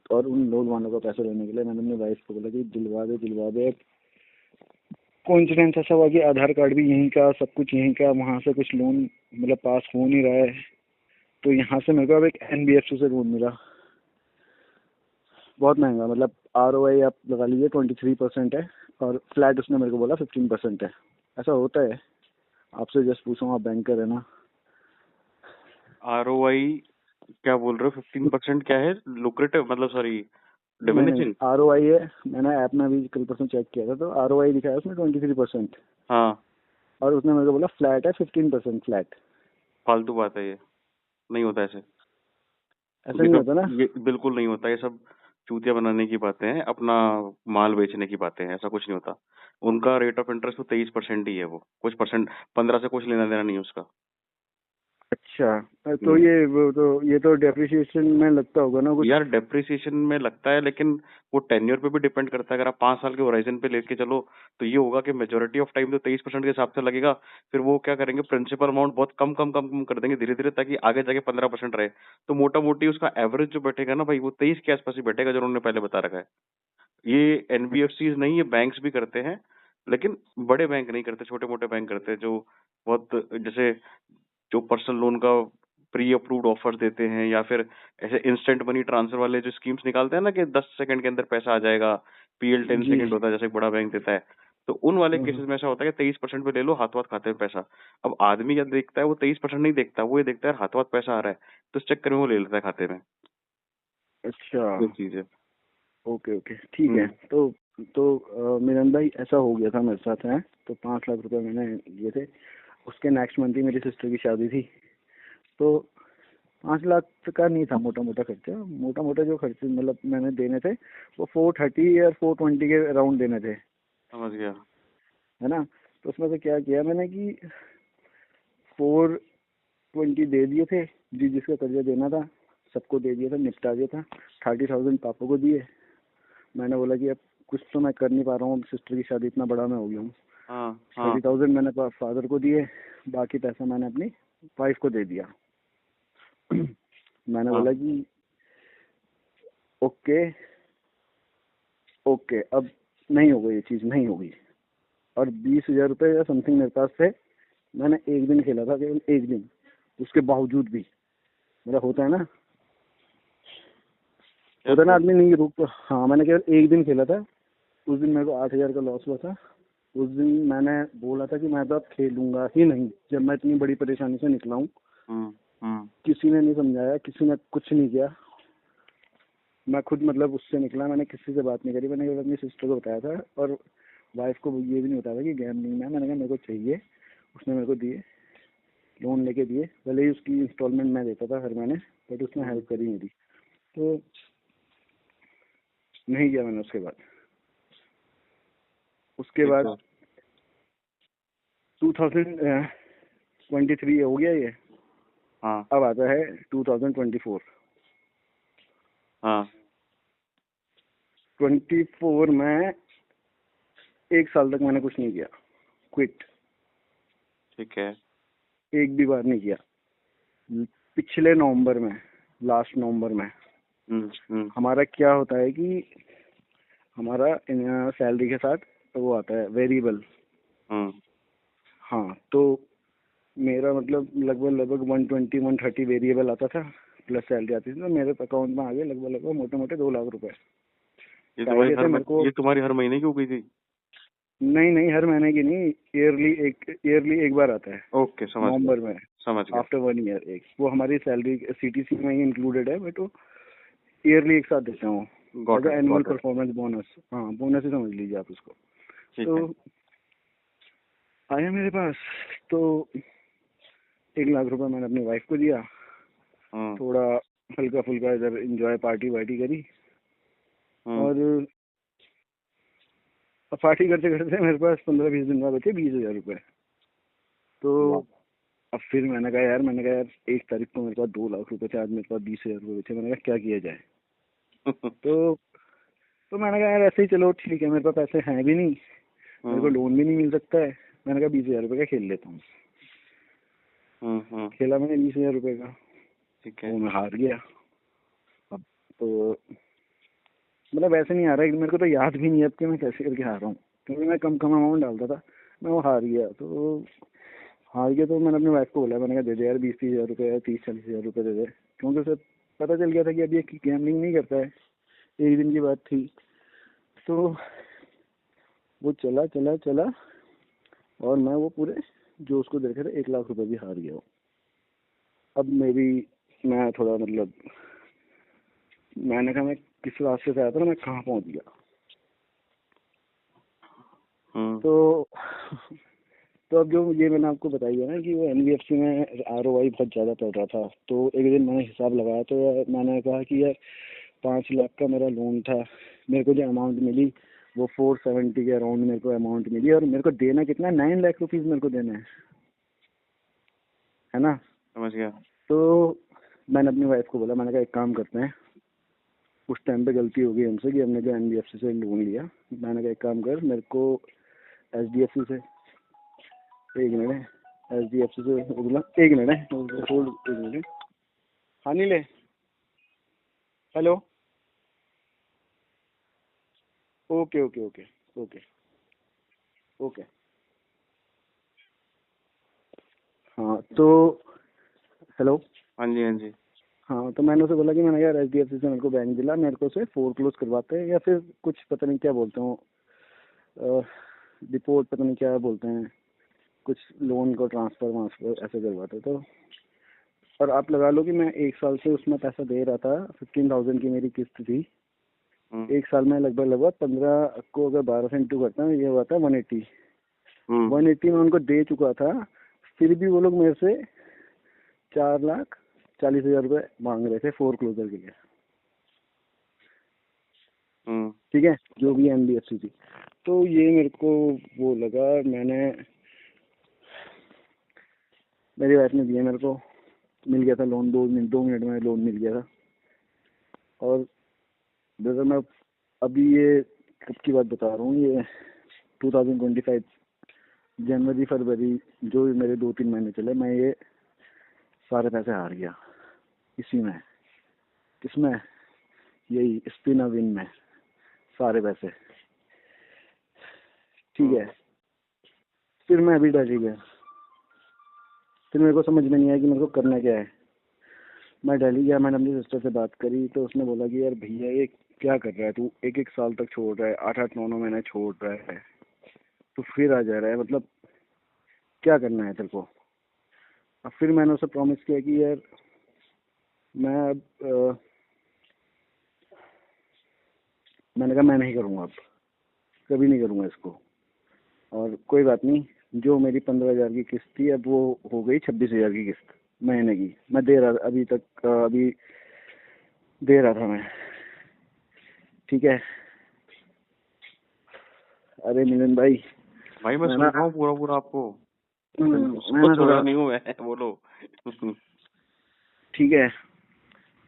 और उन लोन वालों को पैसे लेने के लिए मैंने अपनी वाइफ को बोला कि दिलवा दे। कोइंसिडेंस ऐसा हुआ कि आधार कार्ड भी यहीं का, सब कुछ यहीं का, वहाँ से कुछ लोन मतलब पास हो नहीं रहा है। तो यहाँ से मेरे को अब एक NBFC से लोन मिला, बहुत महंगा, मतलब ROI आप लगा लीजिए 23% है, और फ्लैट उसने मेरे को बोला 15% है। ऐसा होता है, आपसे जस्ट पूछा, आप बैंकर है ना। ROI क्या बोल रहे हो? 15% क्या है? लुक्रेटिव मतलब, सॉरी, नहीं डिमिनिशिंग। ROI है, मैंने ऐप में भी कल परसों चेक किया था, तो ROI दिखाया उसमें 23%, हाँ, और उसने मेरे को बोला फ्लैट है 15% फ्लैट। फालतू बात है ये, नहीं होता ऐसे। ऐसा ये नहीं सब होता ना। ये बिल्कुल नहीं होता, ये सब चूतिया बनाने की बातें हैं, अपना माल बेचने की बातें हैं, ऐसा कुछ नहीं होता। उनका रेट ऑफ इंटरेस्ट तो 23% ही है, वो कुछ परसेंट 15 से कुछ लेना देना नहीं है उसका। अच्छा, तो ये तो डेप्रिसिएशन में लगता होगा ना कुछ। यार डेप्रिसिएशन में लगता है, लेकिन वो टेन्योर पे भी डिपेंड करता है। अगर आप 5 साल के होराइजन पे लेके चलो तो ये होगा कि मेजोरिटी ऑफ टाइम तो 23% के हिसाब से लगेगा। फिर वो क्या करेंगे, प्रिंसिपल अमाउंट बहुत कम कम कम कम कर देंगे धीरे धीरे, ताकि आगे जाके 15% रहे। तो मोटा मोटी उसका एवरेज जो बैठेगा ना भाई, वो 23 के आसपास ही बैठेगा, जो उन्होंने पहले बता रखा है। ये NBFCs नहीं, ये बैंक्स भी करते हैं, लेकिन बड़े बैंक नहीं करते, छोटे मोटे बैंक करते हैं, जो बहुत जैसे जो पर्सनल लोन का प्री अप्रूव्ड ऑफर्स देते हैं, या फिर ऐसे इंस्टेंट मनी ट्रांसफर वाले जो स्कीम्स निकालते हैं ना, कि 10 सेकंड के अंदर पैसा आ जाएगा, PL 10 जी। सेकंड होता है जैसे एक बड़ा बैंक देता है। तो उन वाले केसेस में ऐसा होता है कि 23% पे ले लो, हाथ हाथ खाते में पैसा। अब आदमी क्या देखता है, वो 23% नहीं देखता, वो ये देखता है हाथ हाथ पैसा आ रहा है, तो इस चक्कर में वो ले लेता है खाते में। अच्छा, ये चीज है। ओके ठीक है। मिलन भाई ऐसा हो गया था मेरे साथ है। तो 5 लाख रुपए मैंने लिए थे, उसके नेक्स्ट मंथ ही मेरी सिस्टर की शादी थी। तो 5 लाख का नहीं था मोटा मोटा जो खर्चे मतलब मैंने देने थे वो 430 या 420 के अराउंड देने थे, समझ गया। है ना। तो उसमें से क्या किया मैंने कि 420 दे दिए थे, जिसका कर्जा देना था सबको दे दिया था, निपटा दिया था। 30,000 पापा को दिए। मैंने बोला कि अब कुछ तो मैं कर नहीं पा रहा हूँ, सिस्टर की शादी इतना बड़ा मैं हो गया हूँ। हाँ हाँ 30,000 मैंने फादर को दिए, बाकी पैसा मैंने अपनी वाइफ को दे दिया। मैंने हाँ। बोला कि ओके ओके, अब नहीं होगा, ये चीज़ नहीं होगी। और 20,000 रुपये या समथिंग मेरे पास थे। मैंने एक दिन खेला था, केवल एक दिन, उसके बावजूद भी मेरा होता है ना। होता है ना आदमी नहीं रुक। हाँ, मैंने केवल एक दिन खेला था, उस दिन मेरे को 8,000 का लॉस हुआ था। उस दिन मैंने बोला था कि मैं तो अब खेलूंगा ही नहीं, जब मैं इतनी बड़ी परेशानी से निकला हूँ। किसी ने नहीं समझाया, किसी ने कुछ नहीं किया, मैं खुद मतलब उससे निकला। मैंने किसी से बात नहीं करी, मैंने केवल अपनी सिस्टर को बताया था और वाइफ को ये भी नहीं बताया था कि गैम्बलिंग में है। मैंने कहा मेरे को चाहिए, उसने मेरे को दिए, लोन लेके दिए, भले ही उसकी इंस्टॉलमेंट मैं देता था हर महीने, बट उसने हेल्प करी मेरी, तो नहीं किया मैंने। उसके बाद 2023 हो गया ये। हाँ अब आता है 2024। हाँ 24 में 1 साल तक मैंने कुछ नहीं किया, क्विट ठीक है। एक भी बार नहीं किया। पिछले नवंबर में, लास्ट नवंबर में, हमारा क्या होता है कि हमारा सैलरी के साथ वो आता है वेरिएबल। हाँ, तो मेरा मतलब लगभग 120-130 वेरिएबल आता था, प्लस सैलरी आती थी, तो मेरे अकाउंट में आ गए लगभग मोटे मोटे 2 लाख रुपए। ये चाहिए थे मेरे को। ये तुम्हारी हर महीने की हो गई थी? नहीं, हर महीने की नहीं, ईयरली एक बार आता है, ओके, समझ गया, नवंबर में, समझ गया। आफ्टर 1 ईयर एक। वो हमारी सैलरी सीटीसी में ही इंक्लूडेड है, बट वो ईयरली एक साथ देते हैं वो, got it, annual got it. Performance bonus. हाँ, बोनस ही समझ लीजिए आप उसको। ठीक तो है। आया मेरे पास, तो 1 लाख रुपए मैंने अपनी वाइफ को दिया, थोड़ा हल्का फुल्का इधर एंजॉय पार्टी वार्टी करी, और पार्टी करते करते मेरे पास 15-20 दिन बाद बचे 20,000 रुपए। तो अब फिर मैंने कहा यार 1 तारीख को मेरे पास 2 लाख रुपए थे, आज मेरे पास 20,000 रुपए बचे। मैंने कहा क्या किया जाए। तो मैंने कहा यार ऐसे ही चलो ठीक है, मेरे पास पैसे हैं भी नहीं, मेरे को लोन भी नहीं मिल सकता है। मैंने कहा 20,000 रुपए का खेल लेता हूँ। खेला मैंने 20,000 रुपए का, ठीक है। वो मैं हार गया। अब तो मतलब ऐसे नहीं हारा, मेरे को तो याद भी नहीं है अब कि मैं कैसे करके हारा हूँ, क्योंकि मैं कम अमाउंट डालता था, मैं वो हार गया। तो मैंने अपनी वाइफ को बोला, मैंने कहा दे दे यार 20-30 हज़ार रुपये या 30-40 हज़ार रुपये दे दे, क्योंकि उसे पता चल गया था कि अब ये गैम्बलिंग नहीं करता है। एक दिन की बात थी। तो वो चला और मैं वो पूरे जो उसको देखे थे 1 लाख रुपए भी हार गया हूँ। अब मैं थोड़ा मतलब, मैंने कहा मैं किस रास्ते से आया था ना, मैं कहाँ पहुंच गया। तो अब जो ये मैंने आपको बताई है ना कि वो एनबीएफसी में आरओआई बहुत ज़्यादा पड़ रहा था, तो एक दिन मैंने हिसाब लगाया, तो मैंने कहा कि यार 5 लाख का मेरा लोन था, मेरे को जो अमाउंट मिली वो 470 के अराउंड मेरे को अमाउंट मिली, और मेरे को देना कितना, 9 लाख रुपीज़ मेरे को देना है ना। समझ गया। तो मैंने अपनी वाइफ को बोला, मैंने कहा एक काम करते हैं, उस टाइम पे गलती हो गई हमसे कि हमने जो एनबीएफसी से लोन लिया। मैंने कहा एक काम कर, मेरे को एचडीएफसी से, एक मिनट, एचडीएफसी से बोला, एक मिनट होल्ड, एक मिनट। हाँ नीले, hello, okay okay okay okay okay. हाँ तो हेलो, हाँ जी, हाँ जी। हाँ तो मैंने उसे बोला कि मैंने यार एचडीएफसी से मेरे को बैंक दिला, मेरे को उसे फोरक्लोज करवाते हैं या फिर कुछ पता नहीं क्या बोलते हो, डिपोर्ट पता नहीं क्या बोलते हैं, कुछ लोन को ट्रांसफर ऐसे करवाते। तो और आप लगा लो कि मैं 1 साल से उसमें पैसा दे रहा था, 15,000 की मेरी किस्त थी। 1 साल में लगभग 15 को अगर 12 से इंटू करता हूँ, ये हुआ था 180। 180 में उनको दे चुका था, फिर भी वो लोग मेरे से 4,40,000 रुपये मांग रहे थे फोरक्लोजर के लिए। ठीक है, जो भी एनबीएफसी थी। तो ये मेरे को वो लगा, मेरी वाइफ ने दिया, मेरे को मिल गया था लोन, 2 मिनट में लोन मिल गया था। और ब्रदर मैं अभी ये कब की बात बता रहा हूँ, ये 2025 जनवरी फरवरी, जो भी मेरे 2-3 महीने चले, मैं ये सारे पैसे हार गया इसी में। किसमें? यही स्पिन और विन में, सारे पैसे। ठीक है, फिर मैं अभी डर गया, फिर मेरे को समझ में नहीं आया कि मेरे को करना क्या है। मैं दिल्ली गया, मैंने अपनी सिस्टर से बात करी तो उसने बोला कि यार भैया ये क्या कर रहा है तू, एक एक साल तक छोड़ रहा है, 8 8 9 9 महीने छोड़ रहा है, तो फिर आ जा रहा है, मतलब क्या करना है तेरे को। अब फिर मैंने उसे प्रॉमिस किया कि यार मैं अब मैंने कहा मैं नहीं करूँगा, अब कभी नहीं करूँगा इसको। और कोई बात नहीं, जो मेरी 15,000 की किस्त थी अब वो हो गई 26,000 की किस्त महीने की। मैं दे रहा अभी तक, अभी दे रहा था मैं, ठीक है। अरे मिलन भाई, भाई मैं मैं सुन ना रहा हूँ पूरा पूरा आपको। मैं उसको ना सोया थोड़ा, नहीं हूँ मैं। बोलो। ठीक है,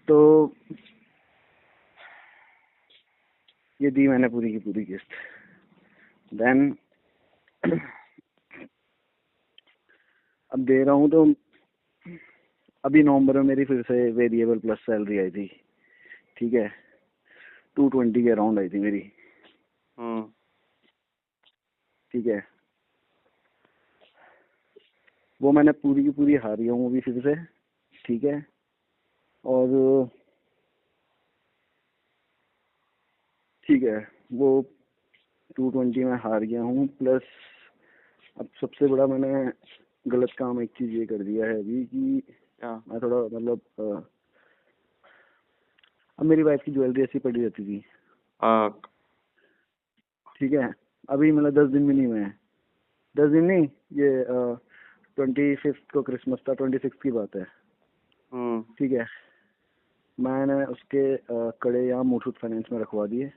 तो ये दी मैंने पूरी की पूरी किस्त। देन अब दे रहा हूँ तो अभी नवंबर में मेरी फिर से वेरिएबल प्लस सैलरी आई थी, ठीक है, 220 के अराउंड आई थी मेरी, ठीक है। वो मैंने पूरी की पूरी हारी हूँ अभी फिर से, ठीक है। और ठीक है, वो 220 में हार गया हूँ, प्लस अब सबसे बड़ा मैंने गलत काम एक चीज़ ये कर दिया है अभी कि क्या? मैं थोड़ा मतलब अब मेरी वाइफ की ज्वेलरी ऐसी पड़ी रहती थी, आ, ठीक है। अभी मतलब 10 दिन भी नहीं हुए हैं, 10 दिन नहीं, ये 25 को क्रिसमस था, 26 की बात है, ठीक है। मैंने उसके कड़े यहाँ मुथूट फाइनेंस में रखवा दिए,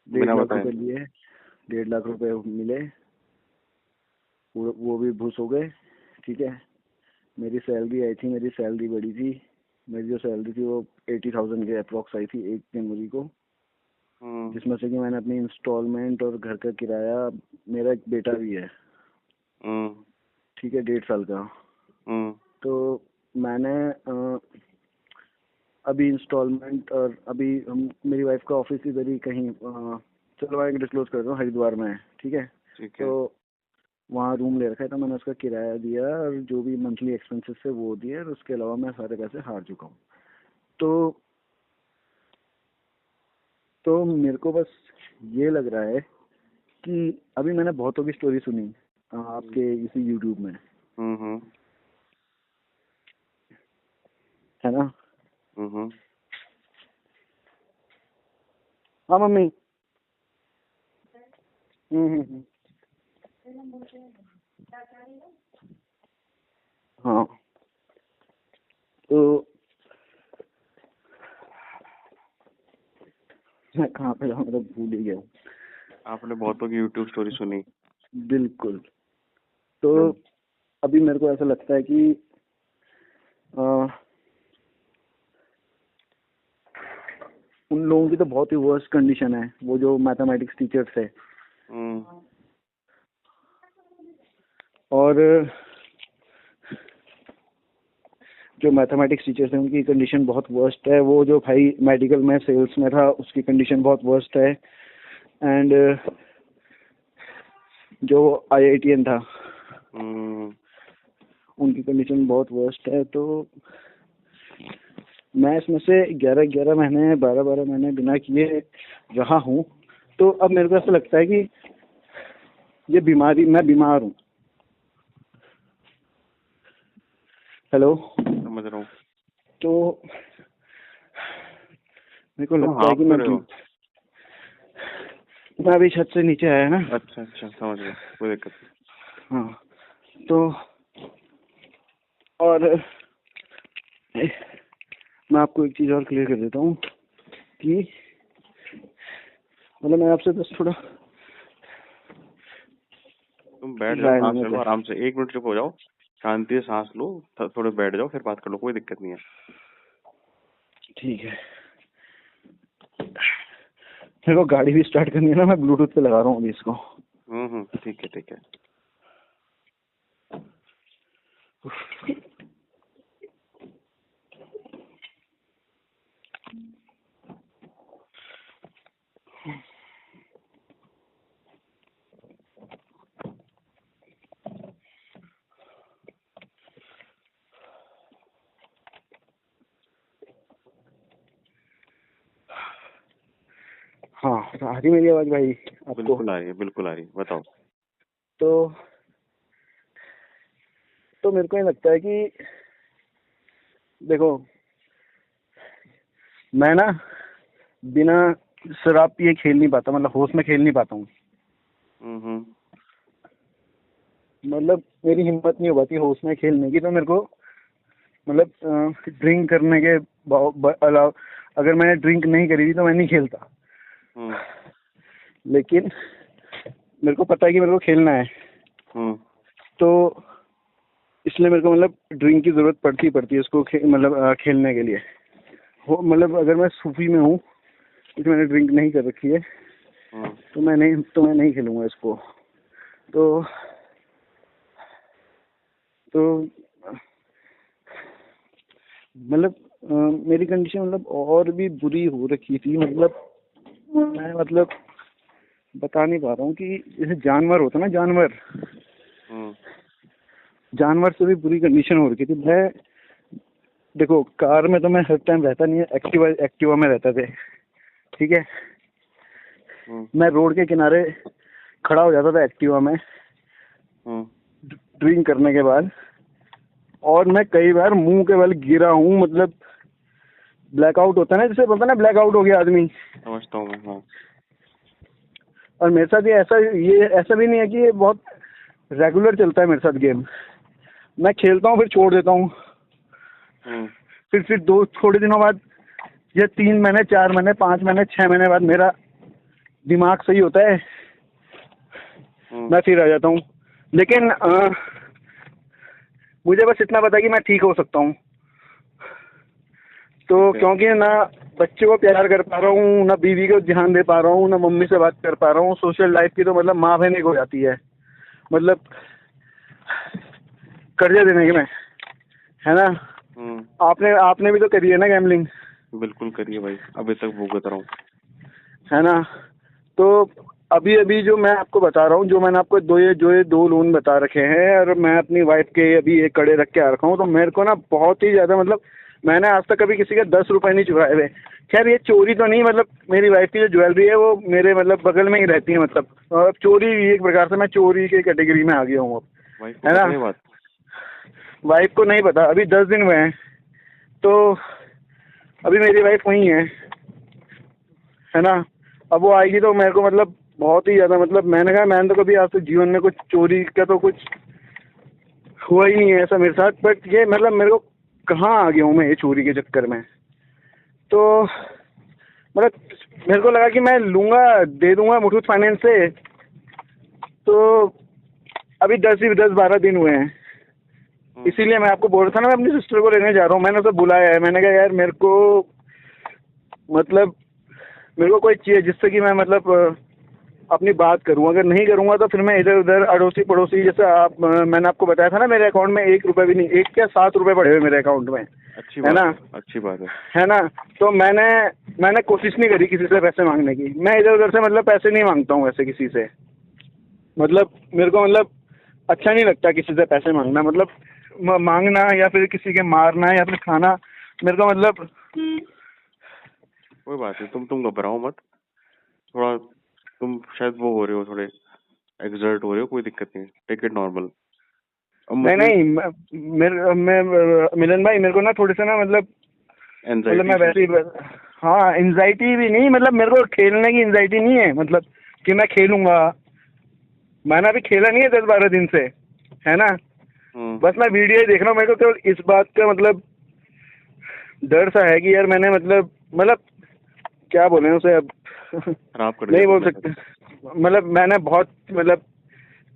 बिना 1.5 लाख बताए। रुपए लिए, 1.5 लाख रुपए मिले, वो भी घुस हो गए, ठीक है। मेरी सैलरी आई थी, मेरी सैलरी बड़ी थी, मेरी जो सैलरी थी वो 80,000 के अप्रॉक्स आई थी 1 जनवरी को, जिसमें से कि मैंने अपनी इंस्टॉलमेंट और घर का किराया, मेरा एक बेटा भी है, ठीक है, 1.5 साल का, तो मैंने अभी इंस्टॉलमेंट और अभी मेरी वाइफ का ऑफिस इधर ही कहीं चलो मैं डिस्क्लोज कर रहा हूँ, हरिद्वार में है, ठीक है। ठीक है। तो वहाँ रूम ले रखा है, तो मैंने उसका किराया दिया और जो भी मंथली एक्सपेंसेस है वो दिए, और उसके अलावा मैं सारे पैसे हार चुका हूँ। तो मेरे को बस ये लग रहा है कि अभी मैंने बहुतों की स्टोरी सुनी आपके इसी यूट्यूब में, है ना। हाँ मम्मी। हम्म। हाँ, तो मैं कहाँ पे जाऊँ, मतलब भूल ही गया हूँ। आपने बहुतों की यूट्यूब स्टोरी सुनी। बिल्कुल। तो अभी मेरे को ऐसा लगता है कि आ, उन लोगों की तो बहुत ही वर्स्ट कंडीशन है, वो जो मैथमेटिक्स टीचर्स है, और जो मैथमेटिक्स टीचर्स हैं उनकी कंडीशन बहुत वर्स्ट है। वो जो भाई मेडिकल में सेल्स में था उसकी कंडीशन बहुत वर्स्ट है, एंड जो IITN था उनकी कंडीशन बहुत वर्स्ट है। तो मैं इसमें से 11 महीने 12 महीने बिना किए रहा हूँ, तो अब मेरे को ऐसा लगता है कि ये बीमारी, मैं बीमार हूँ। हेलो, समझ रहा हूँ। तो मेरे को तुम लगता है हाफ कि कर रहे हो? मैं अभी छत से नीचे आया ना। अच्छा अच्छा, समझ गया, कोई दिक्कत नहीं। हाँ, तो और मैं आपको एक चीज़ और क्लियर कर देता हूँ कि मतलब मैं आपसे बस थोड़ा तुम बैठ जाओ, राय सांस लेना ले लो चाहता। आराम से, 1 मिनट चुप हो जाओ, शांति से सांस लो, थोड़े बैठ जाओ, फिर बात कर लो, कोई दिक्कत नहीं है। ठीक है, मेरे को गाड़ी भी स्टार्ट करनी है ना, मैं ब्लूटूथ पे लगा रहा हूँ अभी इसको। ठीक है ठीक है। आ रही मेरी आवाज भाई आपको? बिल्कुल आ रही है, बिल्कुल आ रही है, बताओ। तो मेरे को ये लगता है कि देखो, मैं ना बिना शराब पिए खेल नहीं पाता, मतलब होश में खेल नहीं पाता हूँ। हम्म। मतलब मेरी हिम्मत नहीं हो पाती होश में खेलने की। तो मेरे को मतलब ड्रिंक करने के अलावा अगर मैंने ड्रिंक नहीं करी थी तो मैं नहीं खेलता। हम्म। लेकिन मेरे को पता है कि मेरे को खेलना है, हम्म। तो इसलिए मेरे को मतलब ड्रिंक की जरूरत पड़ती है उसको मतलब खेलने के लिए। मतलब अगर मैं सूफी में हूँ क्योंकि मैंने ड्रिंक नहीं कर रखी है हम्म। तो मैं नहीं खेलूंगा इसको। तो मतलब मेरी कंडीशन मतलब और भी बुरी हो रखी थी। मतलब मैं मतलब बता नहीं पा रहा हूँ कि जैसे जानवर होता ना, हम्म। जानवर से भी बुरी कंडीशन हो रखी थी। मैं देखो कार में तो मैं हर टाइम रहता नहीं है, एक्टिवा में रहता थे, ठीक है। मैं रोड के किनारे खड़ा हो जाता था एक्टिवा में ड्रिंक करने के बाद, और मैं कई बार मुंह के बल गिरा हूँ। मतलब ब्लैकआउट होता है ना, जिसे बोलते हैं ना ब्लैकआउट हो गया आदमी, समझता हूँ मैं, हाँ। और मेरे साथ ये ऐसा भी नहीं है कि ये बहुत रेगुलर चलता है मेरे साथ गेम। मैं खेलता हूँ फिर छोड़ देता हूँ, फिर थोड़े दिनों बाद या 3 महीने 4 महीने 5 महीने 6 महीने बाद मेरा दिमाग सही होता है, मैं फिर आ जाता हूँ। लेकिन मुझे बस इतना पता है कि मैं ठीक हो सकता हूँ। तो क्योंकि ना बच्चे को प्यार कर पा रहा हूँ, ना बीवी को ध्यान दे पा रहा हूँ, ना मम्मी से बात कर पा रहा हूँ। सोशल लाइफ की तो मतलब माँ बहन एक हो जाती है, मतलब कर्जे देने के में, है ना। आपने भी तो करी है ना गैम्बलिंग? बिल्कुल करिए भाई, अभी तक भुगत रहा हूँ, है ना। तो अभी जो मैं आपको बता रहा हूँ, जो मैंने आपको जो ये 2 लोन बता रखे हैं, और मैं अपनी वाइफ के अभी एक कड़े रख के आ रखा हूँ, तो मेरे को ना बहुत ही ज़्यादा मतलब मैंने आज तक कभी किसी के 10 रुपए नहीं चुराए हुए। खैर ये चोरी तो नहीं, मतलब मेरी वाइफ की जो ज्वेलरी है वो मेरे मतलब बगल में ही रहती है, मतलब और चोरी एक प्रकार से मैं चोरी की कैटेगरी में आ गया हूँ अब, वाइफ को है पता ना। है बात? वाइफ को नहीं पता, अभी 10 दिन हुए हैं, तो अभी मेरी वाइफ वहीं है ना। अब वो आएगी तो मेरे को मतलब बहुत ही ज़्यादा, मतलब मैंने तो कभी आज तक जीवन में कुछ चोरी का तो कुछ हुआ ही नहीं है ऐसा मेरे साथ। बट ये मतलब मेरे को कहाँ आ गया हूँ मैं ये चोरी के चक्कर में। तो मतलब मेरे को लगा कि मैं दे दूंगा मुथूट फाइनेंस से। तो अभी 10-12 दिन हुए हैं, इसीलिए मैं आपको बोल रहा था ना, मैं अपनी सिस्टर को लेने जा रहा हूँ। मैंने उसे बुलाया है, मैंने कहा यार मेरे को कोई चाहिए जिससे कि मैं मतलब अपनी बात करूं। अगर नहीं करूंगा तो फिर मैं इधर उधर अड़ोसी पड़ोसी, जैसे मैंने आपको बताया था ना, मेरे अकाउंट में 1 रुपए भी नहीं, 1 क्या 7 रुपए पड़े हुए मेरे अकाउंट में, अच्छी है बात ना। है, अच्छी बात है ना। तो मैंने कोशिश नहीं करी किसी से पैसे मांगने की। मैं इधर उधर से मतलब पैसे नहीं मांगता हूँ वैसे किसी से। मतलब मेरे को मतलब अच्छा नहीं लगता किसी से पैसे मांगना, मतलब मांगना या फिर किसी के मारना या फिर खाना, मेरे को मतलब कोई बात नहीं, तुम घबराओ मत, थोड़ा तुम शायद वो हो रहे हो, थोड़े एक्सर्ट हो रहे हो, कोई दिक्कत नहीं, टेक इट नॉर्मल। अब मुझे नहीं मिलन भाई, मेरे को ना थोड़ी सा ना मतलब मैं वैसे ही हाँ, एंजाइटी भी नहीं, मतलब मेरे को खेलने की एंजाइटी नहीं है, मतलब कि मैं खेलूंगा। मैंने अभी खेला नहीं है 10-12 दिन से, है ना। बस मैं वीडियो ही देख रहा हूँ। मेरे को केवल इस बात का मतलब डर सा है कि यार मैंने मतलब क्या बोले उसे अब खराब कर नहीं दिया बोल तुमने सकते। मतलब मैंने बहुत मतलब,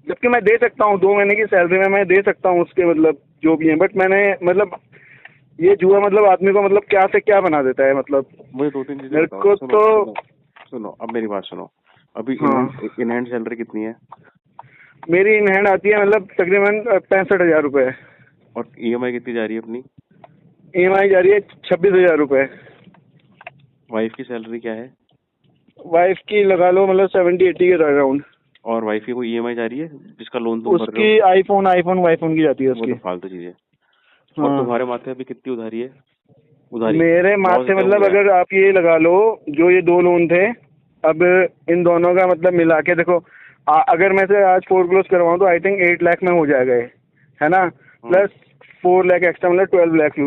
जबकि मैं दे सकता हूँ 2 महीने की सैलरी में, मैं दे सकता हूँ उसके मतलब जो भी है। बट मैंने मतलब ये जुआ मतलब आदमी को मतलब क्या से क्या बना देता है। मतलब मुझे 2-3 चीजें मेरे बताओ, को सुनो तो सुनो सुनो, अब मेरी बात सुनो। अभी हाँ, इन हैंड सैलरी कितनी है? मेरी इन हैंड आती है मतलब तकरीबन 65,000 रुपये। और ईएमआई कितनी जा रही है अपनी? EMI जा रही है 26,000 रुपये। वाइफ की सैलरी क्या है? वाइफ की लगा लो मतलब 70-80 के अराउंड। और वाइफ की कोई ईएमआई जा रही है जिसका लोन तुम भर रहे उसकी हो? आईफोन की जाती है वो उसकी। तो फालतू चीज है। और हाँ, तुम्हारे माथे अभी कितनी उधारी है? उधारी मेरे लॉस माथे क्या हो मतलब गया है? अगर आप ये लगा लो, जो ये 2 लोन थे अब इन दोनों का मतलब मिला के देखो, अगर मैं से आज 4 क्लोज करवाऊँ तो आई थिंक 8 लाख में हो जाएगा ये, है ना, प्लस 4 लाख एक्स्ट्रा, मतलब 12 लाख,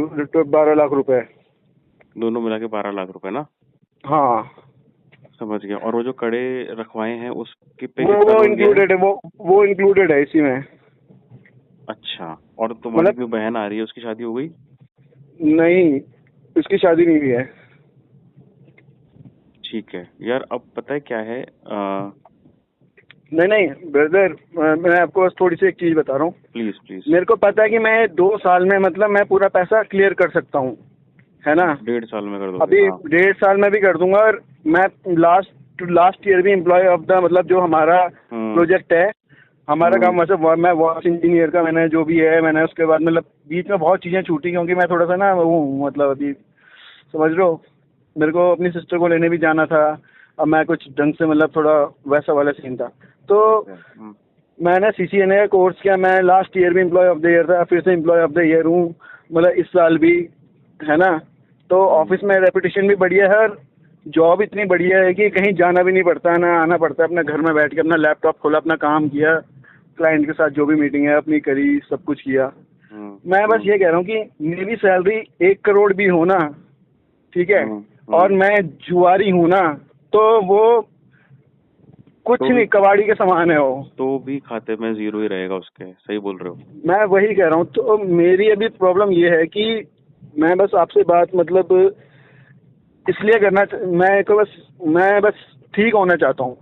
12 लाख रुपए। दोनों मिला के 12 लाख रुपए ना? हाँ, समझ गया। और वो जो कड़े रखवाए हैं उसके पे वो कितना वो लोन दिया है? इंक्लूडेड है, वो इंक्लूडेड है इसी में। अच्छा, और तुम्हारी मतलब जो बहन आ रही है उसकी शादी हो गई? नहीं, उसकी शादी नहीं हुई है। ठीक है यार, अब पता है क्या है, नहीं नहीं ब्रदर, मैं आपको बस थोड़ी सी एक चीज बता रहा हूँ। Please please. मेरे को पता है कि मैं 2 साल में मतलब मैं पूरा पैसा क्लियर कर सकता हूँ, है ना। 1.5 साल में कर दोगे? अभी हाँ। 1.5 साल में भी कर दूंगा, और मैं लास्ट लास्ट ईयर भी एम्प्लॉय ऑफ द, मतलब जो हमारा हम्म। प्रोजेक्ट है, हमारा हम्म। काम वैसे मैं वॉच इंजीनियर का, मैंने जो भी है, मैंने उसके बाद मतलब बीच में बहुत चीज़ें छूटी क्योंकि मैं थोड़ा सा ना वो हूँ, मतलब अभी समझ लो, मेरे को अपनी सिस्टर को लेने भी जाना था। अब मैं कुछ ढंग से मतलब थोड़ा वैसा वाला सीन था, तो समझ गया। मैंने CCNA का कोर्स किया। मैं लास्ट ईयर भी एम्प्लॉय ऑफ द ईयर था, फिर से एम्प्लॉय ऑफ द ईयर हूँ, मतलब इस साल भी, है ना। तो ऑफिस में रेपुटेशन भी बढ़िया है, और जॉब इतनी बढ़िया है कि कहीं जाना भी नहीं पड़ता है, ना आना पड़ता है, अपने घर में बैठ के अपना लैपटॉप खोला, अपना काम किया, क्लाइंट के साथ जो भी मीटिंग है अपनी करी, सब कुछ किया। मैं बस ये कह रहा हूँ कि मेरी सैलरी 1 करोड़ भी हो ना, ठीक है, और मैं जुआरी हूँ ना, तो वो कुछ तो भी नहीं, कबाड़ी के समान है वो। तो भी खाते में जीरो ही रहेगा उसके, सही बोल रहे हो? मैं वही कह रहा हूँ, तो मेरी अभी प्रॉब्लम ये है कि मैं बस आपसे बात मतलब इसलिए मैं बस ठीक होना चाहता हूँ।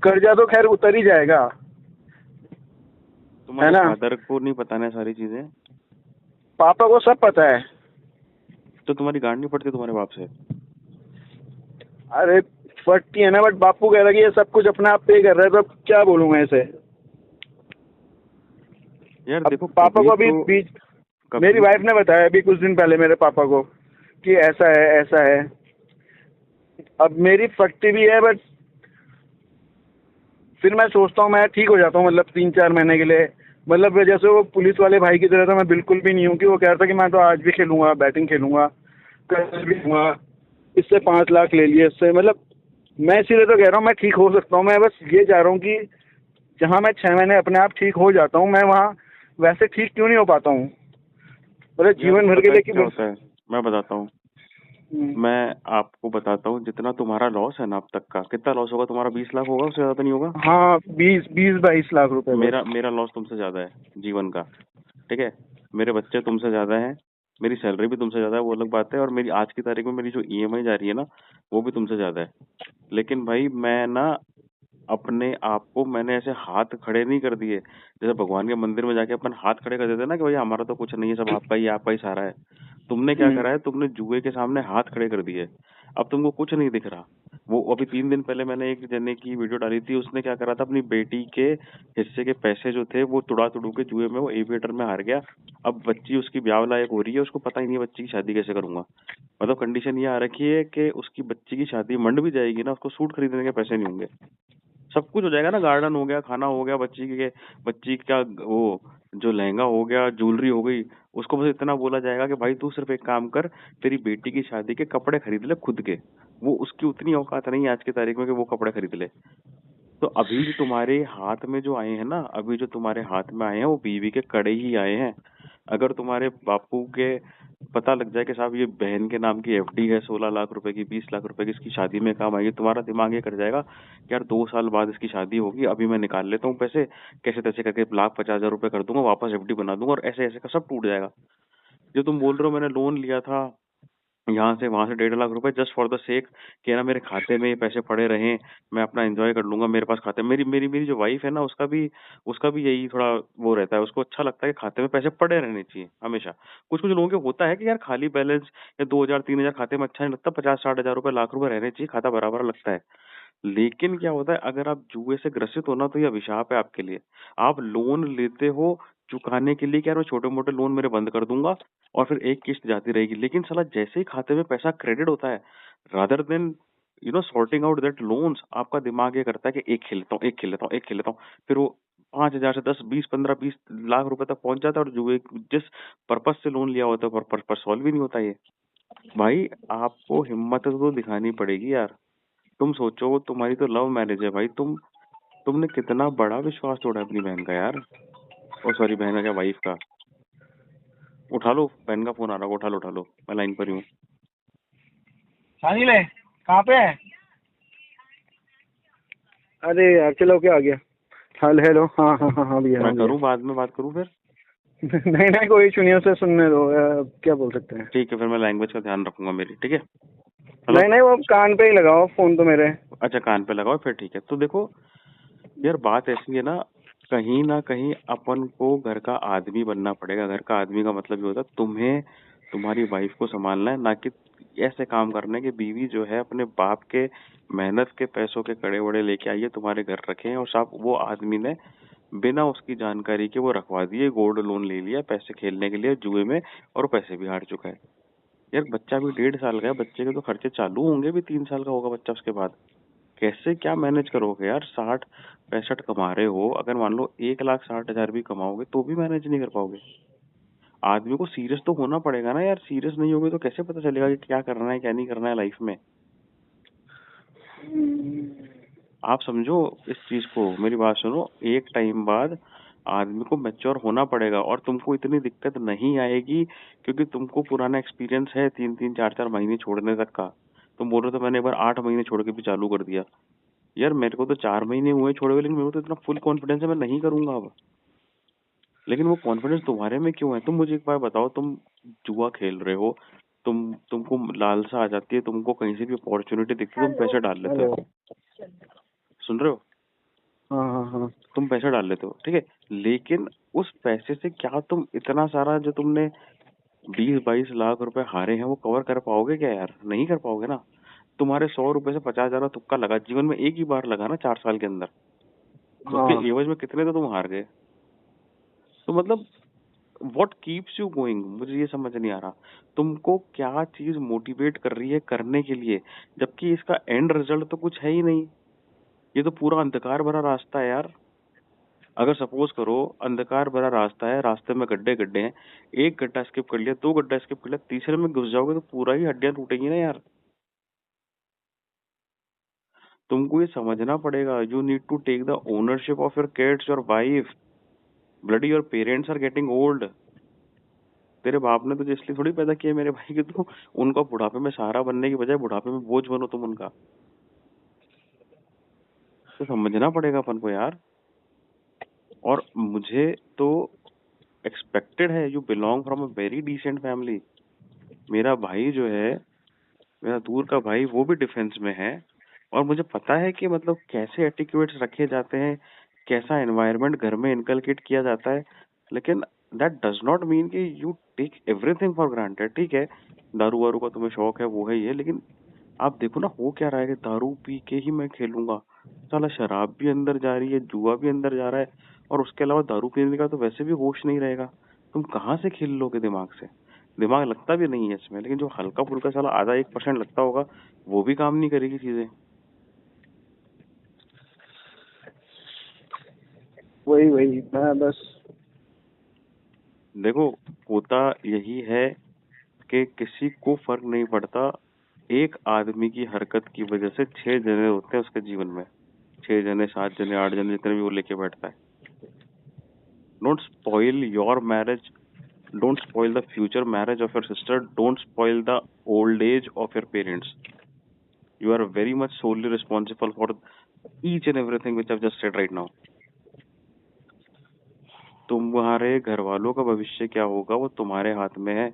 कर्जा तो खैर उतर ही जाएगा, है तुम्हारे ना। फादर को नहीं पता ना सारी चीजें? पापा को सब पता है। तो तुम्हारी गांड नहीं पड़ती तुम्हारे बाप से? अरे फटती है ना, बट बापू कह रहा है कि ये सब कुछ अपने आप पे कर रहा है, तो अब क्या बोलूँ मैं इसे। यार अब देखो, पापा कभी को अभी तो बीच, मेरी कभी वाइफ ने बताया अभी कुछ दिन पहले मेरे पापा को कि ऐसा है ऐसा है। अब मेरी फटती भी है, बट फिर मैं सोचता हूँ मैं ठीक हो जाता हूँ, मतलब 3-4 महीने के लिए। मतलब जैसे वो पुलिस वाले भाई की तरह तो मैं बिल्कुल भी नहीं हूँ कि वो कह रहा था कि मैं तो आज भी खेलूंगा, बैटिंग खेलूंगा, कल भी खेलूंगा, इससे 5 लाख ले लिए इससे, मतलब मैं इसीलिए तो कह रहा हूँ मैं ठीक हो सकता हूँ। मैं बस ये चाह रहा हूँ कि जहाँ मैं 6 महीने अपने आप ठीक हो जाता हूँ, मैं वहाँ वैसे ठीक क्यों नहीं हो पाता हूँ, मतलब यार जीवन भर के पता है लिए कि क्या होता है, मैं बताता हूँ। हम्म, मैं आपको बताता हूँ, जितना तुम्हारा लॉस है ना अब तक का, कितना लॉस होगा तुम्हारा? 20 लाख होगा, उससे ज्यादा तो नहीं होगा? हाँ, 20-22 लाख रुपए मेरा बस। मेरा लॉस तुमसे ज्यादा है जीवन का। ठीक है, मेरे बच्चे तुमसे ज्यादा हैं, मेरी सैलरी भी तुमसे ज्यादा है, वो अलग बात है, और मेरी आज की तारीख में मेरी जो ईएमआई जा रही है ना, वो भी तुमसे ज्यादा है। लेकिन भाई मैं ना अपने आप को मैंने ऐसे हाथ खड़े नहीं कर दिए, जैसे भगवान के मंदिर में जाके अपन हाथ खड़े कर देते हैं ना कि भाई हमारा तो कुछ नहीं है, सब आपका ही सहारा है। तुमने क्या हम्म, करा है, तुमने जुए के सामने हाथ खड़े कर दिए। अब तुमको कुछ नहीं दिख रहा। वो अभी 3 दिन पहले मैंने एक जने की वीडियो डाली थी, उसने क्या करा था, अपनी बेटी के हिस्से के पैसे जो थे वो तुड़ा तुड़ू के जुए में वो एविएटर में हार गया। अब बच्ची उसकी ब्याह लायक हो रही है, उसको पता ही नहीं है बच्ची की शादी कैसे करूंगा। मतलब कंडीशन ये आ रखी है कि उसकी बच्ची की शादी मंड भी जाएगी ना, उसको सूट खरीदने के पैसे नहीं होंगे। सब कुछ हो जाएगा ना, गार्डन हो गया, खाना हो गया, बच्ची का वो जो लहंगा हो गया, ज्वेलरी हो गई। उसको बस इतना बोला जाएगा कि भाई तू सिर्फ एक काम कर, तेरी बेटी की शादी के कपड़े खरीद ले खुद के। वो उसकी उतनी औकात नहीं है आज की तारीख में कि वो कपड़े खरीद ले। तो अभी जो तुम्हारे हाथ में जो आए हैं ना, अभी जो तुम्हारे हाथ में आए हैं वो बीवी के कड़े ही आए हैं। अगर तुम्हारे बापू के पता लग जाए कि साहब ये बहन के नाम की एफडी है 16 लाख रुपए की, 20 लाख रुपए की, इसकी शादी में काम आएगी, तुम्हारा दिमाग ये कर जाएगा कि यार 2 साल बाद इसकी शादी होगी, अभी मैं निकाल लेता हूँ पैसे, कैसे तैसे करके 1,50,000 रुपए कर दूंगा, वापस एफडी बना दूंगा, और ऐसे ऐसे का सब टूट जाएगा। जो तुम बोल रहे हो मैंने लोन लिया था यहाँ से वहां से 1.5 लाख रुपए, जस्ट फॉर द सेक कि ना मेरे खाते में ये पैसे पड़े रहें, मैं अपना एंजॉय कर लूंगा, मेरे पास खाते में मेरी मेरी मेरी जो वाइफ है ना, उसका भी यही थोड़ा वो रहता है, उसको अच्छा लगता है कि खाते में पैसे पड़े रहने चाहिए हमेशा। कुछ कुछ लोगों के होता है कि यार खाली बैलेंस या 2,000 3,000 खाते में अच्छा नहीं लगता, 50-60 हजार रुपए लाख रुपए रहने चाहिए, खाता बराबर लगता है। लेकिन क्या होता है, अगर आप जुए से ग्रसित हो ना, तो ये अभिशाप है आपके लिए। आप लोन लेते हो चुकाने के लिए कि यार मैं छोटे मोटे लोन मेरे बंद कर दूंगा, और फिर एक किस्त जाती रहेगी। लेकिन साला जैसे ही खाते में पैसा क्रेडिट होता है, rather than sorting out that loans, आपका दिमाग ये करता है कि एक खेल लेता हूँ, एक खेल लेता हूँ, एक खेल लेता हूँ। फिर वो 5,000 से 10, 20, 15, 20 लाख रुपए तक पहुंच जाता है, और जुए जिस पर्पज से लोन लिया होता है पर सॉल्व ही नहीं होता ये। भाई आपको हिम्मत तो दिखानी पड़ेगी यार। तुम सोचो, तुम्हारी तो लव मैरिज है भाई। तुमने कितना बड़ा विश्वास तोड़ा है अपनी बहन का यार। ओ सॉरी, बहन का क्या, वाइफ का। उठा लो, बहन का फोन आ रहा है, उठा लो, मैं लाइन पर ही हूँ। साहिल है, कहाँ पे है? अरे यार चलो, क्या आ गया। हेलो हेलो, हाँ हाँ हाँ हाँ भैया, मैं हाँ भैया। करूँ, बाद में बात करूँ फिर? नहीं नहीं, कोई इशू नहीं है, उसे सुनने दो। क्या बोल सकते हैं। ठीक है, फिर मैं लैंग्वेज का ध्यान रखूंगा मेरी, ठीक है। हेलो। नहीं नहीं, वो कान पे ही लगाओ फोन तो मेरे। अच्छा, कान पे लगाओ फिर, ठीक है। तो देखो यार, बात ऐसी है ना कहीं अपन को घर का आदमी बनना पड़ेगा। घर का आदमी का मतलब ये होता है तुम्हें तुम्हारी वाइफ को संभालना है, ना कि ऐसे काम करना है कि बीवी जो है अपने बाप के मेहनत के पैसों के कड़े वड़े लेके आई है, तुम्हारे घर रखे हैं, और साहब वो आदमी ने बिना उसकी जानकारी के वो रखवा दिए, गोल्ड लोन ले लिया पैसे खेलने के लिए जुए में, और पैसे भी हार चुका है। यार बच्चा भी 1.5 साल का है, बच्चे के तो खर्चे चालू होंगे भी, 3 साल का होगा बच्चा उसके बाद। कैसे क्या मैनेज करोगे यार? 60-65 कमा रहे हो, अगर मान लो 1,60,000 भी कमाओगे तो भी मैनेज नहीं कर पाओगे। आदमी को सीरियस तो होना पड़ेगा ना यार। सीरियस नहीं होगे तो कैसे पता चलेगा कि क्या करना है क्या नहीं करना है लाइफ में। आप समझो इस चीज को, मेरी बात सुनो। एक टाइम बाद आदमी को मैच्योर होना पड़ेगा, और तुमको इतनी दिक्कत नहीं आएगी क्योंकि तुमको पुराना एक्सपीरियंस है 3-3 4-4 महीने छोड़ने तक का। तुम बोल रहे हो तो मैंने एक बार 8 महीने छोड़ के भी चालू कर दिया। यार मेरे को तो 4 महीने हुए छोड़े हुए, लेकिन मेरे को तो इतना फुल कॉन्फिडेंस है, मैं नहीं करूंगा अब। लेकिन वो कॉन्फिडेंस तुम्हारे में क्यों है? तुम मुझे एक बार बताओ, तुम जुआ खेल रहे हो, तुमको लालसा आ जाती है, तुमको कहीं से भी अपॉर्चुनिटी दिखती है, तुम पैसे डाल लेते हेलो। हो। सुन रहे हो? हाँ हाँ हाँ। तुम पैसे डाल लेते हो, ठीक है। लेकिन उस पैसे से क्या तुम इतना सारा जो तुमने 20-22 लाख रुपए हारे हैं वो कवर कर पाओगे क्या यार? नहीं कर पाओगे ना। तुम्हारे 100 रुपए से 50,000 का तुक्का लगा, जीवन में एक ही बार लगा ना 4 साल के अंदर, उसके हाँ। एवज में कितने तो तुम हार गए। तो मतलब व्हाट कीप्स यू गोइंग, मुझे ये समझ नहीं आ रहा। तुमको क्या चीज मोटिवेट कर रही है करने के लिए, जबकि इसका एंड रिजल्ट तो कुछ है ही नहीं। ये तो पूरा अंधकार भरा रास्ता है यार। अगर सपोज करो अंधकार भरा रास्ता है, रास्ते में गड्ढे गड्ढे हैं, एक गड्ढा स्किप कर लिया, 2 गड्ढा स्किप कर लिया, तीसरे में घुस जाओगे तो पूरा ही हड्डियां टूटेंगी ना यार। तुमको ये समझना पड़ेगा, you need to take the ownership of your kids, your wife. Bloody your parents are getting old. तेरे बाप ने तुझे इसलिए थोड़ी पैदा किया मेरे भाई, कि तू उनका बुढ़ापे में सहारा बनने की बजाय बुढ़ापे में बोझ बनो तुम उनका। तो समझना पड़ेगा अपन को यार। और मुझे तो एक्सपेक्टेड है, you belong from a very decent family. मेरा भाई जो है, मेरा दूर का भाई, वो भी डिफेंस में है, और मुझे पता है कि मतलब कैसे एटिक्यूट्स रखे जाते हैं, कैसा एनवायरनमेंट घर में इनकलकेट किया जाता है। लेकिन दैट डज नॉट मीन कि you take everything for granted. ठीक है, दारू वारू का तुम्हें शौक है, वो है ये, लेकिन आप देखो ना हो क्या रहा है कि दारू पी के ही मैं खेलूंगा। साला शराब भी अंदर जा रही है, जुआ भी अंदर जा रहा है, और उसके अलावा दारू पीने का तो वैसे भी होश नहीं रहेगा। तुम कहाँ से खेल लोगे दिमाग से? दिमाग लगता भी नहीं है इसमें, लेकिन जो हल्का फुल्का साला आधा 1% लगता होगा वो भी काम नहीं करेगी चीजें। वही वही मैं बस। देखो, होता यही है कि किसी को फर्क नहीं पड़ता, एक आदमी की हरकत की वजह से 6 जने होते हैं उसके जीवन में। 6 जने, 7 जने, 8 जने, जितने भी वो लेके बैठता है। Don't spoil your marriage, don't spoil the future marriage of your sister, don't spoil the old age of your parents. You are very much solely responsible for each and everything which I've just said right now. तुम्हारे घर वालों का भविष्य क्या होगा वो तुम्हारे हाथ में है,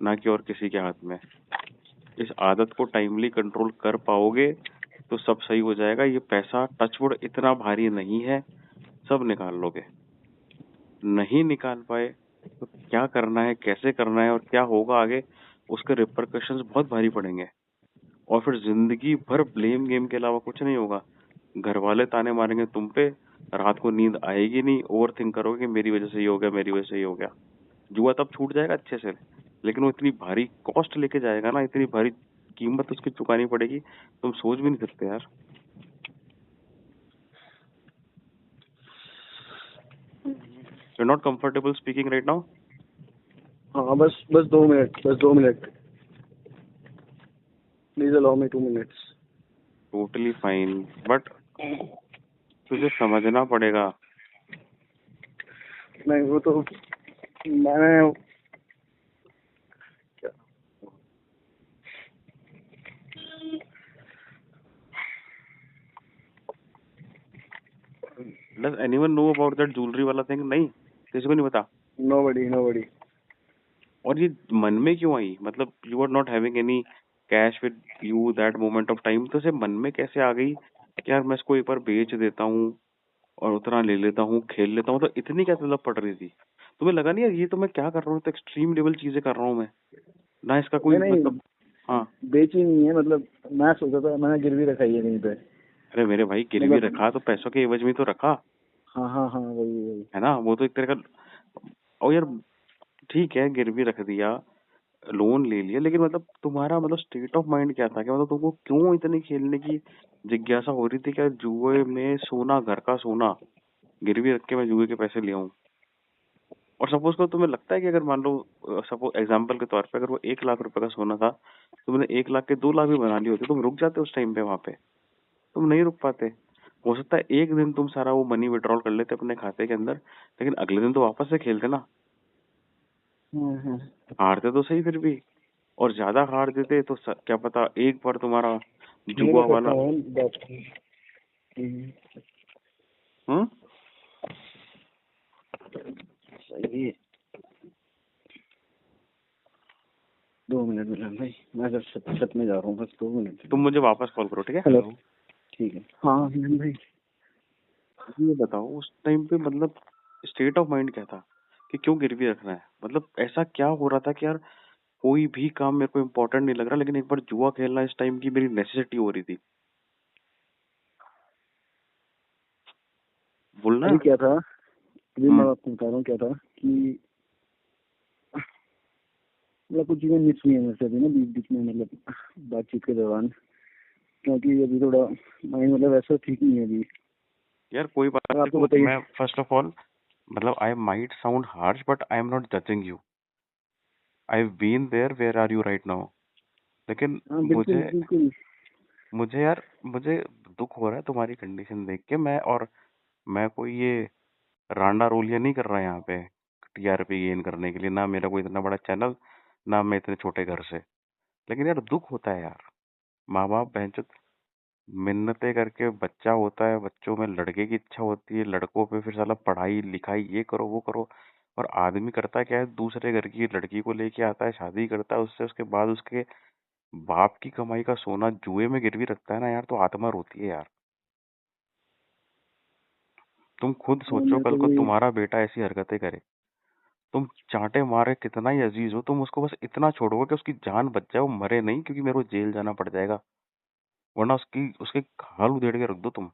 ना कि और किसी के हाथ में। इस आदत को टाइमली कंट्रोल कर पाओगे तो सब सही हो जाएगा। ये पैसा टचवुड इतना भारी नहीं है, सब निकाल लोगे। नहीं निकाल पाए तो क्या करना है, कैसे करना है, और क्या होगा आगे, उसके रिपरकशंस बहुत भारी पड़ेंगे। और फिर जिंदगी भर ब्लेम गेम के अलावा कुछ नहीं होगा। घर वाले ताने मारेंगे तुम पे, रात को नींद आएगी नहीं, ओवर थिंक करोगे कि मेरी वजह से ये हो गया, मेरी वजह से ये हो गया। जुआ तब छूट जाएगा अच्छे से, लेकिन वो इतनी भारी कॉस्ट लेके जाएगा ना, इतनी भारी कीमत उसकी चुकानी पड़ेगी, तुम सोच भी नहीं सकते यार। You not comfortable speaking right now? हाँ बस बस 2 मिनट, बस 2 minute. Please allow me 2 minutes. Totally fine, but तुझे समझना पड़ेगा। नहीं वो तो मैंने does anyone know about that jewellery वाला थिंग? नहीं, किसी को नहीं पता। नोबडी। और ये मन में क्यों आई? मतलब you are not having any cash with you that moment of time, तो से मन में कैसे आ गई कि यार मैं इसको एक बार बेच देता हूँ और उतना ले लेता हूँ, खेल लेता हूँ? तो इतनी क्या तलब पड़ रही थी? तुम्हें लगा नहीं यार ये तो मैं क्या कर रहा हूँ, तो एक्सट्रीम लेवल चीजें कर रहा हूँ मैं, ना इसका कोई नहीं मतलब। हाँ, बेची नहीं है, मतलब मैं सोचा था, मैंने गिरवी रखा ही है कहीं पे। अरे मेरे भाई गिरवी मतलब रखा तो पैसों के एवज में तो रखा, हाँ वही। है ना? वो तो एक तरह का। और यार ठीक है, गिरवी रख दिया, लोन ले लिया, लेकिन मतलब तुम्हारा मतलब स्टेट ऑफ माइंड क्या था? कि मतलब तुमको क्यों इतनी खेलने की जिज्ञासा हो रही थी? क्या जुए में सोना, घर का सोना गिरवी रख के मैं जुए के पैसे ले आऊं? और सपोज करो तुम्हें लगता है कि अगर मान लो, सपोज एग्जांपल के तौर पे, अगर वो 1 लाख रुपए का सोना था, तुमने 1 लाख के 2 लाख भी बना लिए होते, तुम रुक जाते उस टाइम पे वहां पे? तुम नहीं रुक पाते। हो सकता है एक दिन तुम सारा वो मनी विड्रॉल कर लेते अपने खाते के अंदर, लेकिन अगले दिन तो वापस से खेलते ना। हम्म। हारते तो सही फिर भी, और ज्यादा हार देते तो क्या पता एक बार तुम्हारा ये तो जुआ करता वाला। हूँ बात। हम्म। सही है। 2 मिनट मिलन भाई, मैं जब छत में जा रहा हूँ, बस 2 मिनट। तुम मुझे वापस कॉल करो, ठीक है? हेलो। ठीक है हाँ मिलन भाई। ये बताओ उस टाइम पे मतलब स्टेट ऑफ माइंड क्या था कि क्यों गिरवी रखना है? मतलब ऐसा क्या हो रहा था कि यार कोई भी काम मेरे को इम्पोर्टेंट नहीं लग रहा, लेकिन एक बार जुआ खेलना इस टाइम की मेरी नेसेसिटी हो रही थी? बोलना। अभी क्या था, अभी मैं हम्म। आपको बता रहा हूँ क्या था कि मतलब कुछ चीजें मिस हुई है मेरे से अभी ना, बीच बीच में, मतलब बातचीत के दौरान, क्योंकि अभी थोड़ा माइंड मतलब ऐसा ठीक नहीं है अभी। यार कोई बात और नहीं, आपको देखो बताइए। मैं फर्स्ट ऑफ ऑल, मतलब I might sound harsh but I am not judging you. I have been there where are you right now. लेकिन हाँ बिल्कुल मुझे बिल्कुल। मुझे यार मुझे दुख हो रहा है तुम्हारी कंडीशन देख के। मैं कोई ये रांडा रोलिया नहीं कर रहा यहाँ पे टीआरपी गेन करने के लिए, ना मेरा कोई इतना बड़ा चैनल, ना मैं इतने छोटे घर से। लेकिन यार दुख होता है यार। माँ बाप बहनचोद मिन्नतें करके बच्चा होता है, बच्चों में लड़के की इच्छा होती है, लड़कों पे फिर साला पढ़ाई लिखाई ये करो वो करो, और आदमी करता क्या है, दूसरे घर की लड़की को लेके आता है, शादी करता है उससे, उसके बाद उसके बाप की कमाई का सोना जुए में गिरवी रखता है ना यार, तो आत्मा रोती है यार। तुम खुद हाँ, सोचो मेरे कल को को भी। तुम्हारा बेटा ऐसी हरकतें करे, तुम चांटे मारे कितना ही अजीज हो, तुम उसको बस इतना छोड़ोगे कि उसकी जान बच जाए, वो मरे नहीं क्योंकि मेरे को जेल जाना पड़ जाएगा, वरना उसकी उसके खाल उधेड़ के रख दो तुम।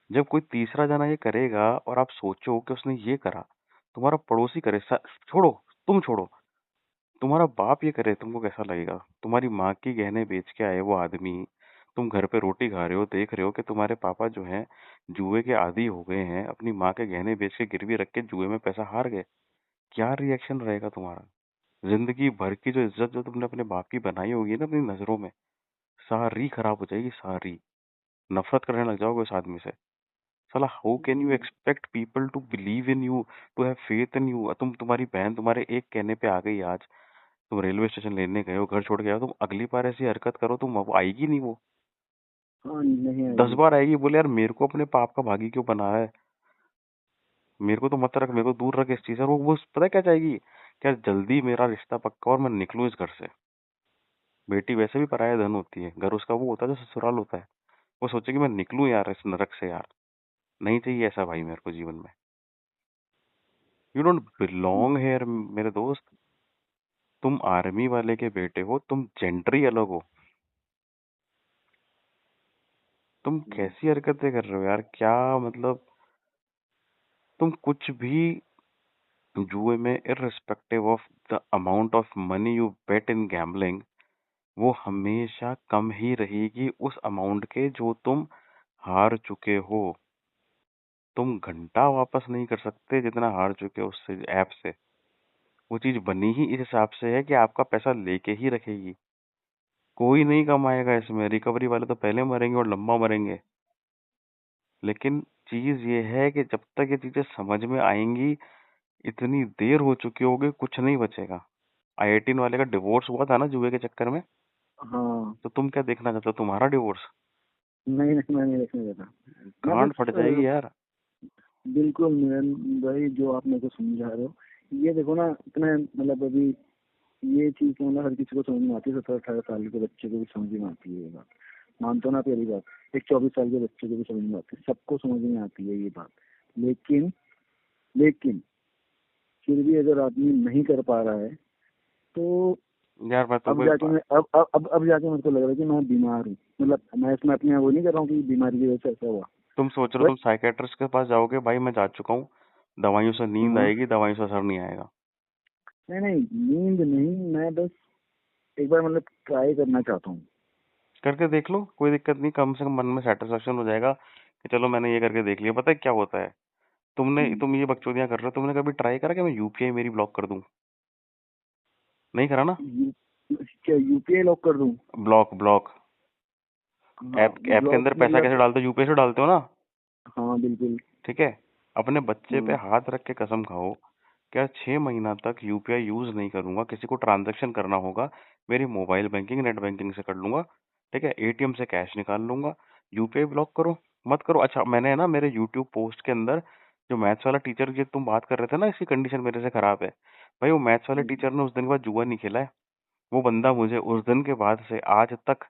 जब कोई तीसरा जना ये करेगा और आप सोचो कि उसने ये करा, तुम्हारा पड़ोसी करे, छोड़ो, तुम छोड़ो, तुम्हारा बाप ये करे, तुमको कैसा लगेगा? तुम्हारी माँ की गहने बेच के आए वो आदमी, तुम घर पे रोटी खा रहे हो, देख रहे हो कि तुम्हारे पापा जो हैं जुए के आदी हो गए हैं, अपनी माँ के गहने बेच के गिरवी रख के जुए में पैसा हार गए। क्या रिएक्शन रहेगा तुम्हारा? जिंदगी भर की जो इज्जत जो तुमने अपने बाप की बनाई होगी ना अपनी नजरों में, सारी खराब हो जाएगी, सारी। नफरत करने लग जाओगे उस आदमी से। साला how can you expect people to believe in you, to have faith in you? तुम्हारी बहन तुम्हारे एक कहने पे आ गई आज, तुम रेलवे स्टेशन लेने गए हो, घर छोड़ के आओ, तुम अगली बार ऐसी हरकत करो, तुम अब आएगी नहीं वो, हाँ नहीं 10 बार आएगी। आएगी। बोले यार मेरे को अपने पाप का भागी क्यों बना है, मेरे को तो मत रख, मेरे को दूर रख इस चीज से। और वो पता है क्या चाहेगी? क्या जल्दी मेरा रिश्ता पक्का और मैं निकलूं इस घर से। बेटी वैसे भी पराया धन होती है, घर उसका वो होता है जो ससुराल होता है। वो सोचे कि मैं निकलूं यार इस नरक से यार। नहीं चाहिए ऐसा भाई मेरे को जीवन में। यू डोंट बिलोंग हेयर मेरे दोस्त। तुम आर्मी वाले के बेटे हो, तुम जेंडर ही अलग हो। तुम कैसी हरकतें कर रहे हो यार, क्या मतलब? तुम कुछ भी जुए में, irrespective of the amount of money you bet in gambling, वो हमेशा कम ही रहेगी उस अमाउंट के जो तुम हार चुके हो। तुम घंटा वापस नहीं कर सकते जितना हार चुके हो उससे, ऐप से। वो चीज बनी ही इस हिसाब से है कि आपका पैसा लेके ही रखेगी। कोई नहीं कमाएगा इसमें, रिकवरी वाले तो पहले मरेंगे और लंबा मरेंगे। लेकिन चीज ये है कि जब तक ये चीजें समझ में आएंगी, इतनी देर हो चुकी होगी, कुछ नहीं बचेगा। आई18 वाले का डिवोर्स हुआ था ना जुए के चक्कर में, हाँ। तो तुम क्या देखना चाहते हो, तुम्हारा डिवोर्स? नहीं नहीं, मैं नहीं देखने देता। मैं गांड बस फट जाएगी यार। बिल्कुल मिलन भाई, जो आप मेरे को समझा रहे हो, ये देखो ना, इतने मतलब अभी ये चीज तो मतलब हर किसी को समझ में आती है, 17-18 साल के बच्चे को भी समझ में आती है ये बात। मानते हो ना पहली बात, एक 24 साल के बच्चे को भी समझ में आती है, सबको समझ में आती है ये बात। लेकिन लेकिन फिर भी अगर आदमी नहीं कर पा रहा है, तो यार मैं अब तुमको एक जाके मैं अब जाके मेरे को लग रहा है कि मैं बीमार हूँ। मतलब मैं इसमें अपने वो नहीं कर रहा हूँ कि बीमारी की वजह से ऐसा हुआ, तुम सोच रहे हो बट तुम साइकेट्रिस्ट के पास जाओगे, भाई मैं जा चुका हूँ, दवाइयों से नींद हाँ। आएगी, दवाइयों से असर नहीं आएगा। नहीं नहीं, नींद नहीं, मैं बस एक बार मतलब ट्राई करना चाहता हूँ। करके देख लो, कोई दिक्कत नहीं, कम से कम मन में सेटिस्फेक्शन हो जाएगा कि चलो मैंने ये करके देख लिया। पता है क्या होता है, तुम ये बकचोदियां कर रहे हो, तुमने कभी ट्राई करा कि मैं यूपीआई मेरी ब्लॉक कर दूं? नहीं करा ना? क्या यूपीआई लॉक कर दूँ? Block block. हाँ ऐप ऐप के ब्लॉक अंदर पैसा कैसे मतलब। डालते हो, यूपीआई से डालते हो ना? हाँ बिल्कुल। ठीक है। अपने बच्चे पे हाँ। हाथ रख के कसम खाओ, क्या 6 महीना तक यूपीआई यूज नहीं करूंगा, किसी को ट्रांजैक्शन करना होगा मेरी मोबाइल बैंकिंग नेट बैंकिंग से कर लूंगा। ठीक है, एटीएम से कैश निकाल लूंगा। यूपीआई ब्लॉक करो, मत करो। अच्छा, मैंने ना मेरे यूट्यूब पोस्ट के अंदर जो मैथ्स वाला टीचर की तुम बात कर रहे थे ना, इसकी कंडीशन मेरे से खराब है, भाई वो मैथ्स वाले टीचर ने उस दिन के बाद जुआ नहीं खेला है। वो बंदा मुझे उस दिन के बाद से आज तक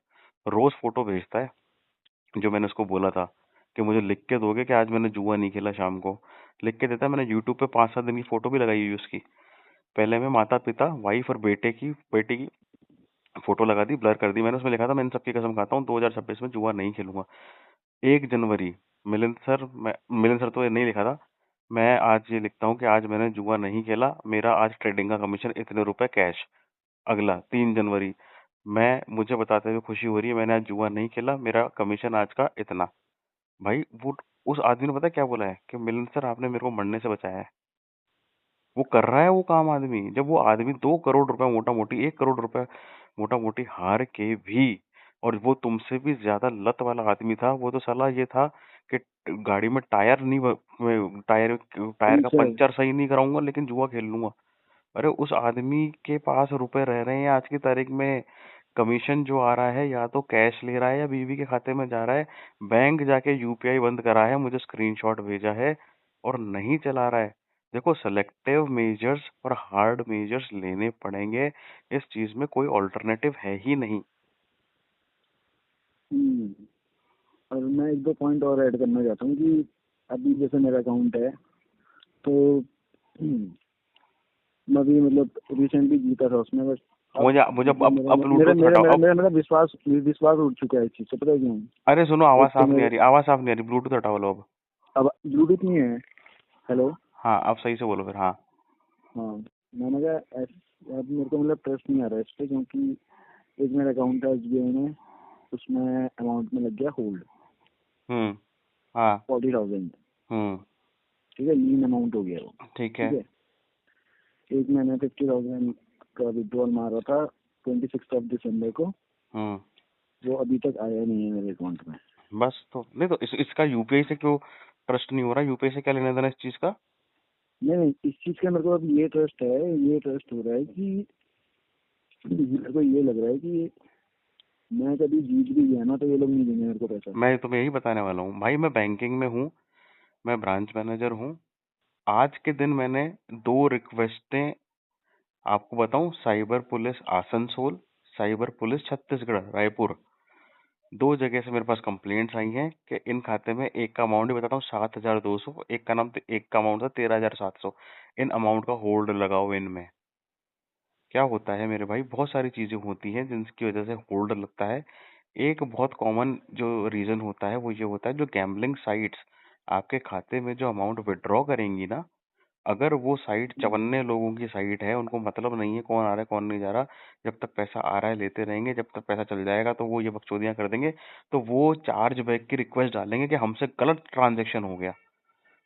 रोज फोटो भेजता है, जो मैंने उसको बोला था कि मुझे लिख के दोगे कि आज मैंने जुआ नहीं खेला, शाम को लिख के देता है। मैंने यूट्यूब पे 5-7 दिन की फोटो भी लगाई हुई उसकी। पहले मैं माता पिता वाइफ और बेटे की फोटो लगा दी, ब्लर कर दी। मैंने उसमें लिखा था मैं इन सबकी कसम खाता हूँ 2026 में जुआ नहीं खेलूंगा। 1 जनवरी, मिलिंद सर तो ये नहीं लिखा था, मैं आज ये लिखता हूँ कि आज मैंने जुआ नहीं खेला, मेरा आज ट्रेडिंग का कमीशन इतने रुपए कैश। अगला 3 जनवरी, मैं मुझे बताते हुए खुशी हो रही है मैंने आज जुआ नहीं खेला, मेरा कमीशन आज का इतना। भाई वो उस आदमी ने पता है क्या बोला है कि मिलिंद सर आपने मेरे को मरने से बचाया है। वो कर रहा है वो काम आदमी। जब वो आदमी 2 करोड़ रुपए मोटा मोटी, 1 करोड़ रुपए मोटा मोटी हार के भी, और वो तुमसे भी ज्यादा लत वाला आदमी था, वो तो साला ये था कि गाड़ी में टायर का पंचर। पंचर सही नहीं कराऊंगा लेकिन जुआ खेल लूंगा। अरे उस आदमी के पास रुपए रह रहे हैं आज की तारीख में, कमीशन जो आ रहा है या तो कैश ले रहा है या बीवी के खाते में जा रहा है। बैंक जाके यूपीआई बंद करा है, मुझे स्क्रीनशॉट भेजा है, और नहीं चला रहा है। देखो, सेलेक्टिव मेजर्स और हार्ड मेजर्स लेने पड़ेंगे, इस चीज में कोई ऑल्टरनेटिव है ही नहीं। हम्म, और मैं एक दो पॉइंट और ऐड करना चाहता हूँ कि अभी जैसे मेरा अकाउंट है, तो मैं भी मतलब रिसेंटली जीता था उसमें, बस अब मुझे मुझे मतलब अब ब्लूटूथ हटाओ अब। मेरा विश्वास विश्वास उठ चुका है इस चीज से, पता है क्यों? अरे सुनो, आवाज एक तो साफ नहीं आ मेरे, रही, आवाज साफ नहीं आ रही, ब्लूटूथ हटाओ लो अब। अब ब्लूटूथ नहीं है। हेलो। हाँ अब सही से बोलो फिर, हाँ। हाँ, मैंने कहा अब मेरे को मतलब ट्रस्ट नहीं आ रहा है इस पे, क्योंकि एक मेरा अकाउंट है एसबीआई में, उसमें अमाउंट में लग गया होल्ड हम्म। हाँ। 40,000। हम्म। ठीक है, लीन अमाउंट हो गया वो। ठीक ठीक है। है, एक मैंने 50,000 का विड्रॉल मारा था 26 दिसंबर को, हम्म। वो अभी तक आया नहीं है मेरे अकाउंट में। बस तो नहीं तो इसका यूपीआई से क्यों ट्रस्ट नहीं हो रहा? यूपीआई से क्या लेना देना इस चीज का? नहीं नहीं, इस चीज का मेरे को अब ये ट्रस्ट है, ये ट्रस्ट हो रहा है कि मेरे को ये लग रहा है कि मैं कभी जीत भी गया ना, तो ये लोग नहीं देंगे मेरे को पैसा। मैं तुम्हें यही बताने वाला हूँ भाई, मैं बैंकिंग में हूँ, मैं ब्रांच मैनेजर हूँ। आज के दिन मैंने 2 रिक्वेस्टें आपको बताऊं, cyber police Asansol, cyber police Chhattisgarh Raipur, 2 जगह से मेरे पास कंप्लेंट्स आई हैं कि इन खाते में, एक का अमाउंट ही बताता हूँ 7,200, एक का अमाउंट था 13,700, इन अमाउंट का होल्ड लगाओ इनमें। क्या होता है मेरे भाई, बहुत सारी चीजें होती हैं जिनकी वजह से होल्ड लगता है। एक बहुत कॉमन जो रीजन होता है वो ये होता है, जो गैम्बलिंग साइट्स आपके खाते में जो अमाउंट विड्रॉ करेंगी ना, अगर वो साइट हम्म, चवन्ने लोगों की साइट है, उनको मतलब नहीं है कौन आ रहा है कौन नहीं जा रहा, जब तक पैसा आ रहा है लेते रहेंगे, जब तक पैसा चल जाएगा तो वो ये बकचोदियां कर देंगे, तो वो चार्ज बैक की रिक्वेस्ट डालेंगे कि हमसे गलत ट्रांजेक्शन हो गया।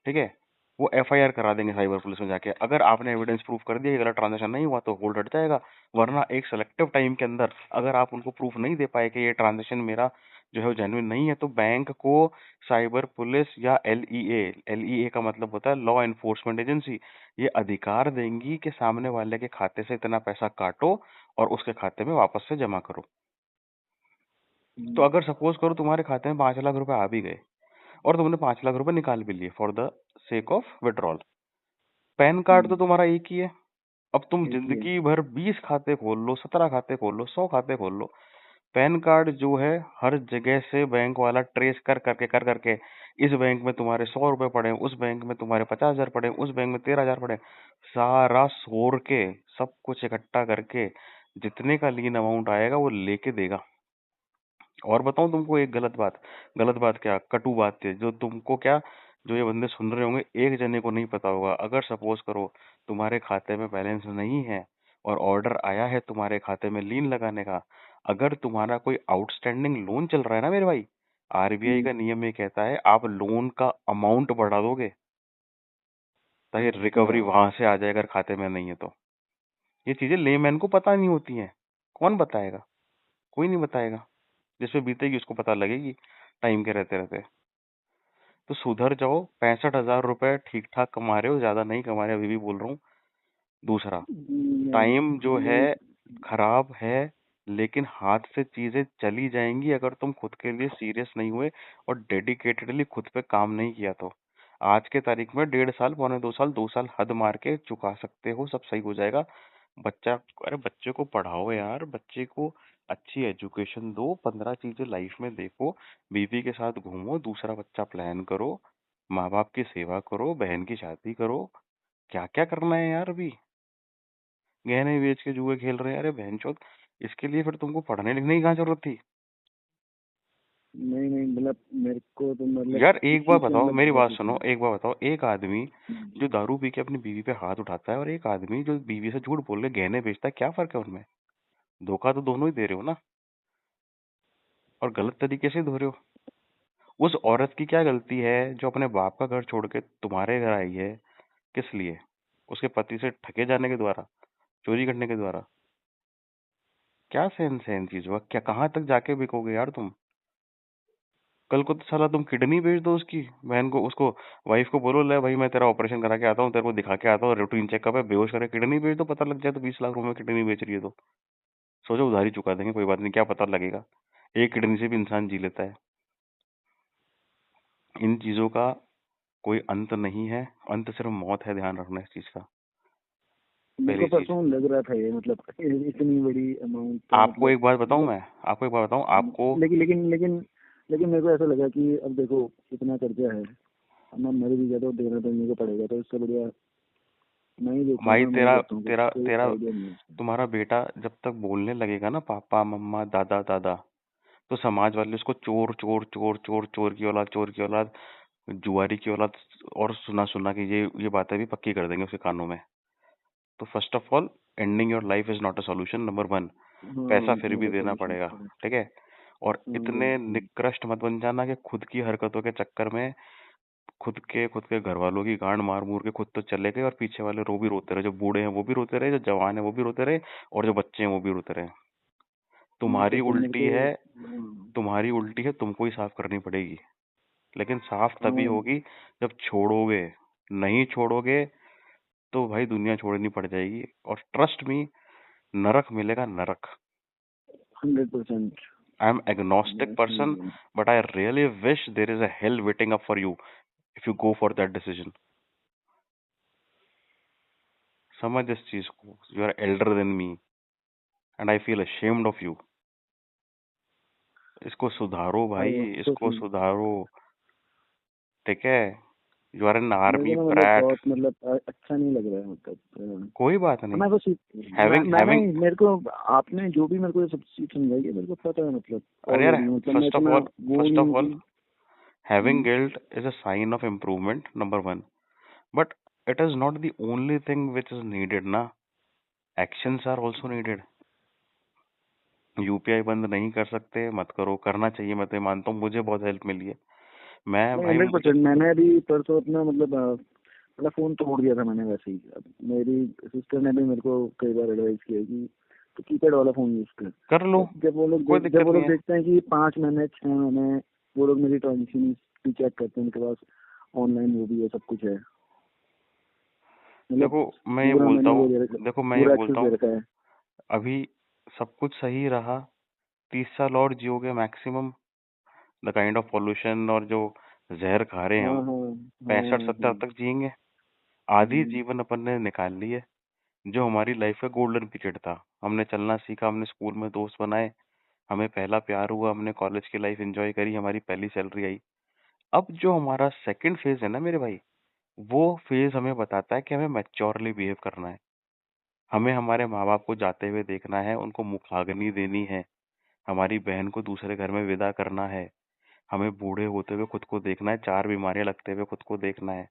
ठीक है, वो एफआईआर करा देंगे साइबर पुलिस में जाके। अगर आपने एविडेंस प्रूफ कर दिया कि गलत ट्रांजैक्शन नहीं हुआ तो होल्ड हट जाएगा, वरना एक सेलेक्टिव टाइम के अंदर अगर आप उनको प्रूफ नहीं दे पाए कि ये ट्रांजैक्शन मेरा जो है वो जेन्युइन नहीं है, तो बैंक को साइबर पुलिस या एलईए का मतलब होता है लॉ एनफोर्समेंट एजेंसी, ये अधिकार देंगी कि सामने वाले के खाते से इतना पैसा काटो और उसके खाते में वापस से जमा करो। तो अगर सपोज करो तुम्हारे खाते में 5 लाख रुपए आ भी गए और तुमने 5 लाख रुपए निकाल भी लिए for the sake of withdrawal, pan card तो तुम्हारा एक ही है। अब तुम एक ही है। जिंदगी भर 20 खाते खोल लो, 17 खाते खोल लो, 100 खाते खोल लो, पैन कार्ड जो है हर जगह से बैंक वाला ट्रेस कर करके इस बैंक में तुम्हारे 100 रुपए पड़े, उस बैंक में तुम्हारे 50,000 पड़े, उस बैंक में 13,000 पड़े, सारा सोर के सब कुछ इकट्ठा करके जितने का लीन अमाउंट आएगा वो लेके देगा। और बताऊं तुमको एक गलत बात क्या, कटु बात है जो तुमको क्या, जो ये बंदे सुन रहे होंगे, एक जने को नहीं पता होगा। अगर सपोज करो तुम्हारे खाते में बैलेंस नहीं है और ऑर्डर आया है तुम्हारे खाते में लीन लगाने का, अगर तुम्हारा कोई आउटस्टैंडिंग लोन चल रहा है ना मेरे भाई, आरबीआई का नियम ये कहता है आप लोन का अमाउंट बढ़ा दोगे ताकि रिकवरी अच्छा। वहां से आ जाए अगर खाते में नहीं है तो। ये चीजें लेमैन को पता नहीं होती हैं। कौन बताएगा? कोई नहीं बताएगा। जिसपे बीतेगी उसको पता लगेगी टाइम के रहते रहते। तो सुधर जाओ, 65,000 रुपए ठीक ठाक कमा रहे हो, ज्यादा नहीं कमा रहे, अभी भी बोल रहा हूँ। दूसरा, टाइम जो है मैं खराब है, लेकिन हाथ से चीजें चली जाएंगी अगर तुम खुद के लिए सीरियस नहीं हुए और डेडिकेटेडली खुद पे काम नहीं किया तो। आज के तारीख में 1.5 साल, पौने 2 साल, 2 साल हद मार के चुका सकते हो, सब सही हो जाएगा। बच्चा, अरे बच्चे को पढ़ाओ यार, बच्चे को अच्छी एजुकेशन दो, 15 चीजें लाइफ में देखो, बीवी के साथ घूमो, दूसरा बच्चा प्लान करो, माँ बाप की सेवा करो, बहन की शादी करो, क्या क्या करना है यार। अभी गहने बेच के जुए खेल रहे हैं, अरे बहनचोद, इसके लिए फिर तुमको पढ़ने लिखने की कहाँ जरूरत थी? नहीं नहीं मतलब मेरे को तो मतलब यार इस एक बार चीज से बताओ, मतलब मेरी बहुत बात ही सुनो, एक बार बताओ, एक आदमी जो हम्म। दारू पी के अपनी बीवी पे हाथ उठाता है और एक आदमी जो बीवी से झूठ बोल के गहने बेचता है, क्या फर्क है उनमें? धोखा तो दोनों ही दे रहे हो ना, और गलत तरीके से दे रहे हो। उस औरत की क्या गलती है जो अपने बाप का घर छोड़ के तुम्हारे घर आई है? किस लिए? उसके पति से ठगे जाने के द्वारा, चोरी करने के द्वारा? क्या सेंस है इन चीजों का? क्या कहाँ तक जाके बिकोगे यार तुम? कल को तो साला तुम किडनी बेच दो उसकी बहन को, उसको वाइफ को बोलो ले भाई मैं तेरा ऑपरेशन करा के आता हूँ, तेरे को दिखा के आता हूँ, रूटीन चेकअप है, बेहोश करके किडनी बेच दो, पता लग जाए तो 20 लाख रुपए में किडनी बेच रही है तो सोचो उधारी चुका देंगे, कोई बात नहीं, क्या पता लगेगा, एक किडनी से भी इंसान जी लेता है। इन चीजों का कोई अंत नहीं है, अंत सिर्फ मौत है, ध्यान रखना इस चीज का। मेरे को पहली चीज, परसों लग रहा था ये मतलब इतनी बड़ी अमाउंट तो आपको मतलब एक बात बताऊं, मतलब मैं आपको एक बात बताऊं, आपको लेकिन मेरे को ऐसा लगा कि अब देखो इतना कर्जा है, अब मैं मर भी गया तो देना तो मेरे को पड़ेगा, तो इससे बढ़िया मैं ही देता हूँ भाई ना, मैं ही तेरा देता हूँ, कुछ तेरा कोई तेरा आइडिया नहीं है उसका। तुम्हारा बेटा जब तक बोलने लगेगा ना पापा मम्मा दादा दादा, तो समाज वाले उसको चोर चोर चोर चोर चोर की औलाद, चोर की औलाद, जुआरी की औलाद, और सुना सुना कि ये बातें भी पक्की कर देंगे उसके कानों में। तो first of all, ending your life is not a solution, number 1। हाँ पैसा इट्स फिर नॉट भी अ देना सॉल्यूशन, पड़ेगा, करेक्ट। ठीक है। और इतने निकृष्ट मत बन जाना कि खुद की हरकतों के चक्कर में खुद के घर वालों की गांड मार मूर के खुद तो चले गए और पीछे वाले रो भी रोते रहे, जो बूढ़े हैं वो भी रोते रहे, जो जवान है वो भी रोते रहे, और जो बच्चे हैं वो भी रोते रहे। तुम्हारी मतलब मेरे उल्टी को है, हाँ तुम्हारी उल्टी है, तुमको ही साफ करनी पड़ेगी। लेकिन साफ तभी हाँ, होगी जब छोड़ोगे। नहीं छोड़ोगे तो भाई दुनिया छोड़नी पड़ जाएगी, और ट्रस्ट मी, नरक मिलेगा, नरक। 100%। I am agnostic person, but I really wish there is a hell waiting up for you if you go for that decision. समझ इस चीज को, you are elder than me and I feel ashamed of you. इसको सुधारो भाई, इसको सुधारो, ठीक है। यू आर एन मेरे को आर्मी ना मतलब ब्रैट। बहुत मतलब अच्छा नहीं लग रहा है मतलब कोई बात नहीं। मैं बस हैविंग मैं हैविंग नहीं, मेरे को आपने जो भी मेरे को ये सब चीज समझाई है मेरे को पता है मतलब अरे यार, ऑलरेडी, मतलब मैं फर्स्ट ऑफ इतना ऑल वो फर्स्ट नहीं ऑफ हूँ ऑल कि having guilt is a sign of improvement, number 1, but it is not the only thing which is needed ना, actions are also needed। UPI बंद नहीं कर सकते, मत करो, करना चाहिए, मैं तो मानता हूँ, मुझे बहुत हेल्प मिली है। मैं नहीं भाई मुझे 100%। मैंने अभी परसों अपना मतलब मतलब फोन तोड़ दिया था मैंने वैसे ही। अब मेरी सिस्टर ने भी मेरे को कई बार एडवाइस किया कि तो कीपैड वाला फोन यूज कर। कर लो, बट जब वो लोग कोई जब दिक्कत वो नहीं लोग है। देखते हैं कि 5 महीने 6 महीने, वो लोग मेरी ट्रांजेक्शन भी चेक करते हैं, उनके पास ऑनलाइन वो भी है, सब कुछ है, मतलब देखो मैं ये पूरा बोलता मैंने वो हूँ दे रखा, देखो मैं ये पूरा बोलता एक्सेस दे हूँ रखा है। अभी सब कुछ सही रहा, 30 साल और जियोगे maximum. The kind of pollution और जो जहर खा रहे हैं हाँ हम, हाँ 65-70 हाँ। तक जिएंगे। आधी हम्म, जीवन अपन ने निकाल ली है। जो हमारी लाइफ का गोल्डन पीरियड था, हमने चलना सीखा, हमने स्कूल में दोस्त बनाए, हमें पहला प्यार हुआ, हमने कॉलेज की लाइफ एंजॉय करी, हमारी पहली सैलरी आई। अब जो हमारा सेकंड फेज है ना मेरे भाई, वो फेज हमें बताता है कि हमें मैच्योरली बिहेव करना है। हमें हमारे माँ बाप को जाते हुए देखना है, उनको मुखाग्नि देनी है, हमारी बहन को दूसरे घर में विदा करना है, हमें बूढ़े होते हुए खुद को देखना है, 4 बीमारियां लगते हुए खुद को देखना है।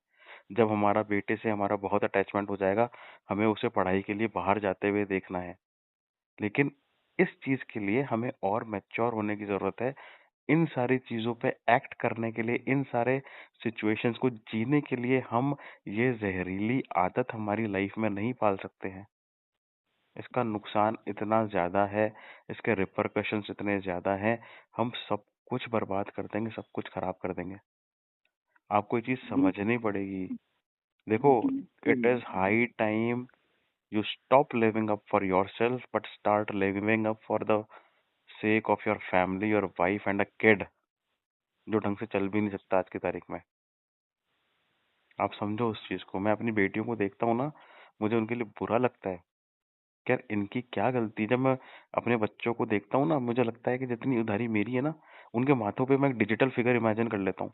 जब हमारा बेटे से हमारा बहुत अटैचमेंट हो जाएगा, हमें उसे पढ़ाई के लिए बाहर जाते हुए देखना है। लेकिन इस चीज के लिए हमें और मैच्योर होने की जरूरत है। इन सारी चीजों पे एक्ट करने के लिए, इन सारे सिचुएशंस को जीने के लिए हम ये जहरीली आदत हमारी लाइफ में नहीं पाल सकते हैं। इसका नुकसान इतना ज्यादा है, इसके रिपरकशंस इतने ज्यादा हैं, हम सब कुछ बर्बाद कर देंगे, सब कुछ खराब कर देंगे। आपको ये चीज समझनी पड़ेगी। देखो, इट बिल्कुल। Is high time you stop living up for yourself but start living up for the sake of your family, your wife and a kid जो ढंग से चल भी नहीं सकता आज की तारीख में। आप समझो उस चीज को। मैं अपनी बेटियों को देखता हूँ ना, मुझे उनके लिए बुरा लगता है कि यार इनकी क्या गलती है। जब मैं अपने बच्चों को देखता हूँ ना, मुझे लगता है कि जितनी उधारी मेरी है ना, उनके माथों पे मैं एक डिजिटल फिगर इमेजिन कर लेता हूँ।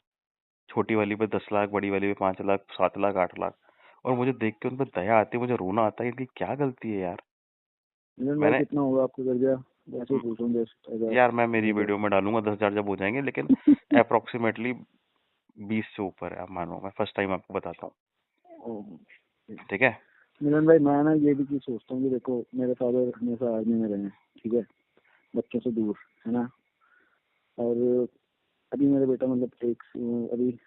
छोटी वाली पे 10 लाख, बड़ी वाली पे 5 लाख, 7 लाख, 8 लाख। और मुझे देख के उन पर दया आती है, मुझे रोना आता है, इनकी क्या गलती है यार। मिलन भाई मैंने कितना होगा आपका कर्जा? वैसे ही म- पूछ रहा हूँ, 10,000, यार मैं मेरी 20,000? वीडियो में डालूंगा 10,000 जब हो जाएंगे, लेकिन अप्रोक्सीमेटली 20 से ऊपर है। आप मानो, मैं फर्स्ट टाइम आपको बताता हूँ। ओह, ठीक है। मिलन भाई मैं ना ये भी चीज सोचता हूँ कि देखो मेरे फादर हमेशा आर्मी में रहे हैं, ठीक है, बच्चों से दूर, है ना। और अभी मेरा बेटा मतलब अभी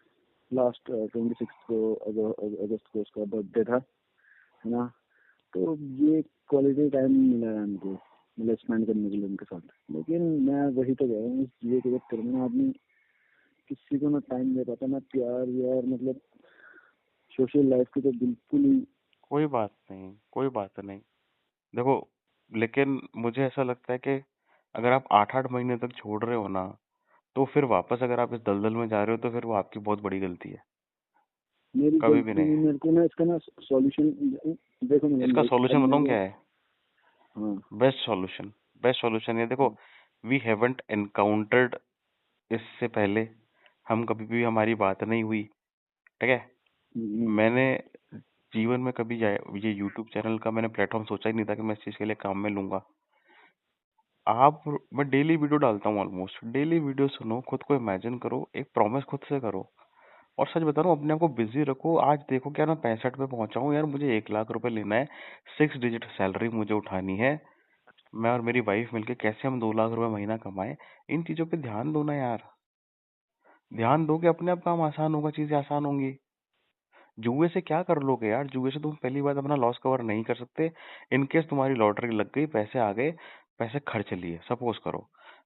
लास्ट 26 को अगस्त को उसका बर्थडे था, है ना। तो ये क्वालिटी टाइम मिला है हमको, मतलब स्पेंड करने के लिए उनके साथ। लेकिन मैं वही तो कह रहा हूँ, इस जिए के चक्कर में आदमी किसी को ना टाइम दे पाता, ना प्यार यार, मतलब सोशल लाइफ की तो बिल्कुल ही। कोई बात नहीं, कोई बात नहीं। देखो, लेकिन मुझे ऐसा लगता है कि अगर आप 8-8 महीने तक छोड़ रहे हो ना, तो फिर वापस अगर आप इस दलदल में जा रहे हो तो फिर वो आपकी बहुत बड़ी गलती है। मेरी कभी भी गलती नहीं। नहीं, मेरे को ना इसका ना सॉल्यूशन, देखो मिलन इसका भाई, अब सॉल्यूशन मैं बताऊं वो, क्या है? हाँ बेस्ट सॉल्यूशन, बेस्ट सॉल्यूशन ये देखो, वी हैवंट एनकाउंटर्ड इससे पहले, हम कभी भी हमारी बात नहीं हुई। ठीक है। हम्म, मैंने जीवन में कभी ये यूट्यूब चैनल का मैंने प्लेटफॉर्म सोचा ही नहीं था कि मैं इस चीज के लिए काम में लूंगा। आप मैं डेली वीडियो डालता हूँ, ऑलमोस्ट डेली वीडियो सुनो, खुद को इमेजिन करो, एक प्रॉमिस खुद से करो। और सच बता रहा हूँ, अपने आप को बिजी रखो। आज देखो क्या मैं 65 पे पहुंचा हूँ यार, मुझे 1 लाख रुपए लेना है, 6 डिजिट सैलरी मुझे उठानी है। मैं और मेरी वाइफ मिलके कैसे हम 2 लाख रुपए महीना कमाए, इन चीजों पे ध्यान दो ना यार। ध्यान दोगे अपने आप काम आसान होगा, चीजें आसान होंगी। जुए से क्या कर लोगे यार? जुए से तुम पहली बात अपना लॉस कवर नहीं कर सकते। इनकेस तुम्हारी लॉटरी लग गई, पैसे आ गए, पैसे खर्च लिए, सपोज करो,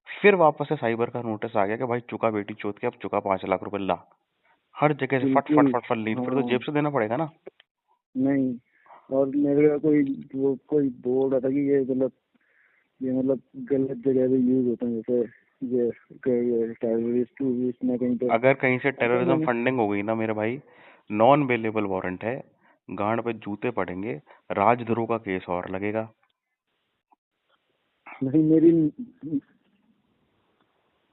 फिर वापस से साइबर का नोटिस आ गया कि भाई चुका बेटी चोद के, अब चुका 5 लाख रुपए ला। हर जगह से फट फट बिल्कुल। फट फट ली, फिर तो हाँ, जेब से देना पड़ेगा ना। नहीं, और मेरे का कोई बोल रहा था कि ये मतलब गलत जगह पे यूज होते हैं, जैसे ये टेररिस्ट में कहीं पे। अगर कहीं से तो टेररिज्म मैंने, फंडिंग हो गई ना मेरे भाई, नॉन बेलेबल वारंट है, गांड पे जूते पड़ेंगे, राजद्रोह का केस और लगेगा। नहीं मेरी,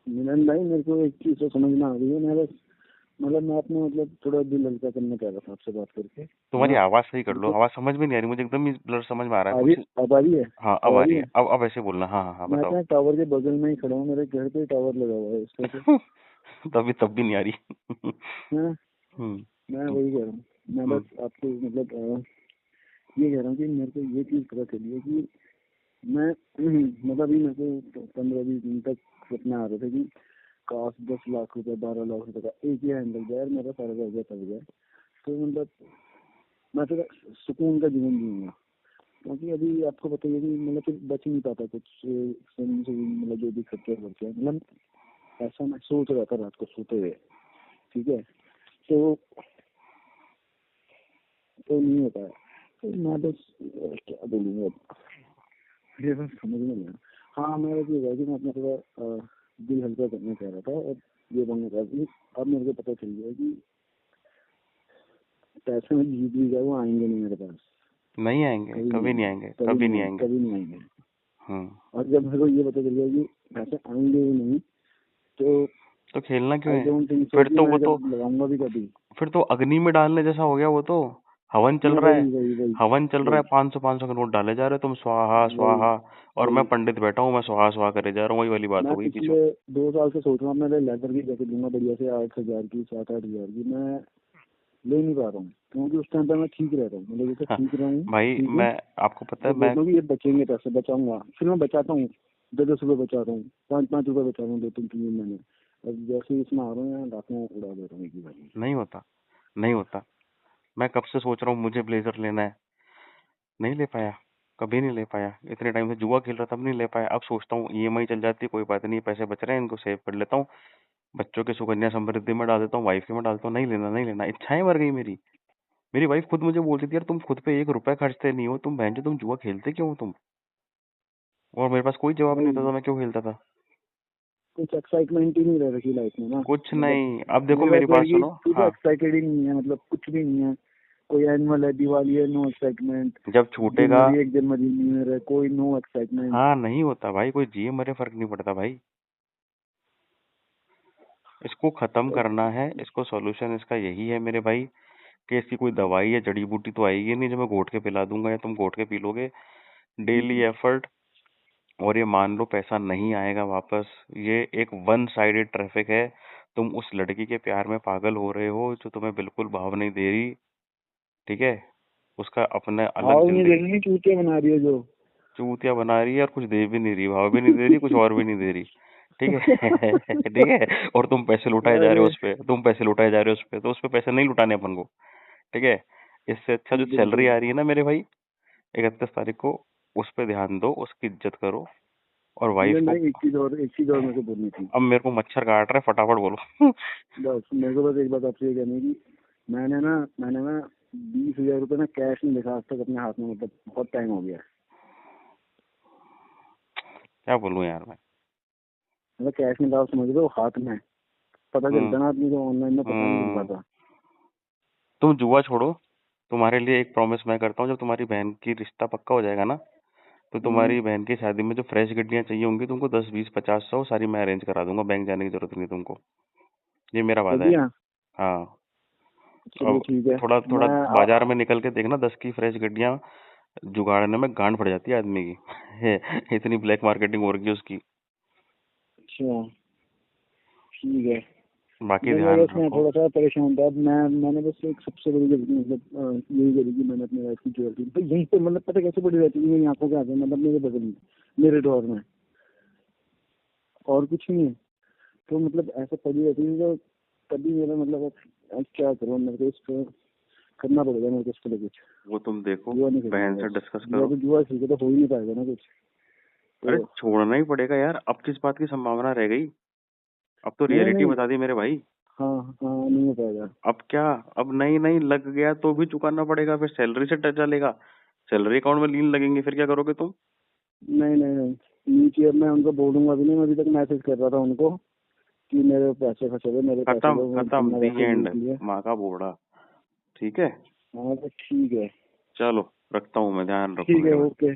मिलन भाई मेरे को एक चीज तो समझ में आ रही है, मैं बस मतलब मैं अपने मतलब थोड़ा दिल हल्का करने कह रहा था आपसे बात करके, है तुम्हारी ना। आवाज सही कर मेरे लो, को आवाज समझ में नहीं आ रही मुझे, एकदम ही ब्लर समझ में आ रहा है आ रही, कुछ। अब आ रही है, हाँ अब अब आ आ रही रही है, है। अब ऐसे बोलना। हाँ हाँ हाँ, मैं बताओ। क्या टावर के बगल में ही खड़ा हूँ, मेरे घर पे टावर लगा हुआ है इस तरह से। तब भी नहीं आ रही। हाँ, हम्म। मैं वही कह रहा हूँ। मैं हम्म। बस आपको मतलब ये कह रहा हूँ कि मेरे को ये चीज पता चली है कि मैं मतलब अभी मेरे को 15-20 दिन तक सपने आ रहे थे कि काश 10 लाख रुपए 12 लाख रुपए का एक ही हैंडल जाए और मेरा सारा कर्जा तब जाए। तो मतलब मैं फिर सुकून का जीवन जीऊंगा, क्योंकि अभी आपको पता ही है कि मतलब फिर बच नहीं पाता कुछ से मतलब जो भी खर्चे वर्चे मतलब ऐसा मैं सोच रहा था रात को सोते हुए, ठीक है, तो नहीं होता है। तो मैं बस क्या बोलूँगा अब, ये बस समझ में नहीं आया। हाँ मेरा ये है कि मैं अपना थोड़ा दिल हल्का करना चाह रहा था, और ये बोलना चाह रहा था कि अब मेरे को पता चल गया कि पैसे में जीत भी जाए वो आएंगे नहीं मेरे पास, नहीं आएंगे, कभी नहीं आएंगे, कभी नहीं आएंगे। कभी नहीं आएंगे। और जब मेरे को ये पता चल गया कि पैसे आएंगे ही नहीं, तो खेलना क्यों आई है? डोंट थिंक सो फिर कि तो मैं वो तो जब लगाऊंगा भी कभी। फिर तो अग्नि में डालने जैसा हो गया वो तो। हवन चल मैं रहा है, वही हवन चल रहा है, वही 500 500 के नोट डाले जा रहे हो तुम, स्वाहा वही स्वाहा, और मैं वही पंडित बैठा हूँ, मैं स्वाहा स्वाहा करे जा रहा हूँ, वही वाली बात मैं हो गई पीछे। पिछले 2 साल से सोच रहा हूँ मैं लेदर की जैकेट लूंगा बढ़िया से 8,000 की 7-8 हज़ार की, मैं ले नहीं पा रहा हूँ क्योंकि उस टाइम पे मैं ठीक रह रहा हूँ, मतलब जैसे ठीक रहा हूँ, भाई ठीक है, मैं आपको पता है, तो मैं सोचता हूँ कि ये बचेंगे पैसे, बचाऊंगा, फिर मैं बचाता हूँ 10-10 रुपये बचा रहा हूँ, 5-5 रुपये बचा रहा हूँ 2-3 महीने, अब जैसे ही इसमें आ रहा हूँ यहाँ लाखों उड़ा दे रहा हूँ एक ही बार। नहीं होता, नहीं होता। मैं कब से सोच रहा हूँ मुझे ब्लेजर लेना है, नहीं ले पाया, कभी नहीं ले पाया। इतने टाइम से जुआ खेल रहा, तब नहीं ले पाया। अब सोचता हूँ ईएमआई चल जाती, कोई बात नहीं, पैसे बच रहे हैं, इनको सेव कर लेता हूँ, बच्चों के सुकन्या समृद्धि में डाल देता हूँ, वाइफ के में डालता हूँ। नहीं लेना, नहीं लेना, इच्छाएं मर गई मेरी। मेरी वाइफ खुद मुझे बोलती थी, यार तुम खुद पे 1 रुपया खर्चते नहीं हो, तुम बहन जो तुम जुआ खेलते क्यों हो तुम? और मेरे पास कोई जवाब नहीं होता वही था, मैं क्यों खेलता था। कुछ एक्साइटमेंट ही नहीं रह रखी लाइफ में ना, कुछ मतलब नहीं। अब देखो मेरे मेरी पास ये है बात कि सुनो। तू तो हाँ, एक्साइटेड ही नहीं है, मतलब कुछ भी नहीं है, कोई एनुअल है, दिवाली है, नो एक्साइटमेंट, जब छूटेगा। जनवरी 1 जनवरी न्यू ईयर है, कोई नो एक्साइटमेंट। हाँ, नहीं होता भाई, कोई जिए मरे फर्क नहीं पड़ता भाई। इसको खत्म करना है, इसको सॉल्यूशन इसका यही है मेरे भाई, कि इसकी कोई दवाई या जड़ी बूटी तो आएगी नहीं जो मैं घोट के पिला दूंगा या तुम घोट के पी लोगे। डेली एफर्ट, और ये मान लो पैसा नहीं आएगा वापस। ये एक वन साइडेड ट्रैफिक है। तुम उस लड़की के प्यार में पागल हो रहे हो जो तुम्हें बिल्कुल भाव नहीं दे रही, ठीक है? उसका अपना अलग भाव नहीं दे जिंदगी, रही, चूतिया बना रही है जो। चूतिया बना रही है, और कुछ दे भी नहीं रही, भाव भी नहीं दे रही, कुछ और भी नहीं दे रही, ठीक है? ठीक है, और तुम पैसे लुटाए जा रहे हो अरे उस पे, तुम पैसे लुटाए जा रहे हो उस पे, तो उस पे पैसे नहीं लुटाने अपन को, ठीक है? इससे अच्छा जो सैलरी बिल्कुल। आ रही है ना मेरे भाई 31 तारीख को, उस पे ध्यान दो, उसकी इज्जत करो, और वाइफ नहीं को। नहीं, एक चीज और मेरे को बोलनी थी। अब मेरे को मच्छर काट रहा है, फटाफट बोलो। बस मेरे को बस एक बात आपसे ये कहनी है कि मैंने ना 20,000 रुपये ना कैश नहीं देखा आज तक अपने हाथ में, मतलब बहुत टाइम हो गया है। क्या बोलूं यार मैं। मतलब कैश निकाल समझ लो हाथ में, पता हम्म चलता ना आदमी को, ऑनलाइन में पता नहीं चल हम्म पाता। तुम जुआ छोड़ो, तुम्हारे लिए एक प्रॉमिस मैं करता हूँ, जब तुम्हारी बहन की रिश्ता पक्का हो जाएगा ना, तो हम्म, तुम्हारी बहन की शादी में जो फ्रेश गड्डियां चाहिए होंगी तुमको, 10 20 50 100 सारी मैं अरेंज करा दूंगा, बैंक जाने की जरूरत नहीं तुमको। ये मेरा वादा है। गड्डियाँ, हाँ। चलिए अब ठीक है। थोड़ा थोड़ा मैं बाजार में निकल के देखना, 10 की फ्रेश गड्डियां जुगाड़ने में गांड फट जाती है आदमी की। इतनी ब्लैक मार्केटिंग हो रही है उसकी। अच्छा ठीक है। बाकी नहीं मैं ध्यान बस मैं रखो। थोड़ा सा परेशान था, अब मैंने बस एक सबसे बड़ी गलती मतलब यही करी कि मैंने अपनी वाइफ की ज्वेलरी तो यहीं पे, मतलब पता कैसे पड़ी रहती है मेरी आंखों के आगे, मतलब मेरे बगल में, मेरे ड्रॉर में, और कुछ नहीं है, तो मतलब ऐसा पड़ी रहती है तो तभी मेरा मतलब अब क्या करूँ, मेरे को इसको करना पड़ेगा, मेरे को इसको लेके कुछ, वो तुम देखो, जुआ नहीं खेलना बहन है से बस। डिस्कस या करो। तो जुआ ठीक है तो हो ही नहीं पाएगा ना कुछ, अरे तो छोड़ना ही पड़ेगा यार, अब किस बात की संभावना रह गई? अब तो नहीं रियलिटी नहीं, बता दी मेरे भाई। हाँ हाँ नहीं हो पाएगा। अब क्या? अब नहीं नहीं लग गया तो भी चुकाना पड़ेगा, फिर सैलरी से टच चलेगा, सैलरी अकाउंट में लीन लगेंगे, फिर क्या करोगे तुम? नहीं नहीं नहीं, नीचे अब मैं उनको बोलूंगा भी नहीं, मैं अभी तक मैसेज कर रहा था उनको कि मेरे पैसे फंसे हुए, मेरे पैसे खत्म दो, मैं खत्म, तुमने दी वैसे एंड, लूट लिए। माँ का बोड़ा। ठीक है, हाँ तो ठीक है। चलो रखता हूँ मैं, ध्यान रखो ठीक है मेरे भाई। ओके।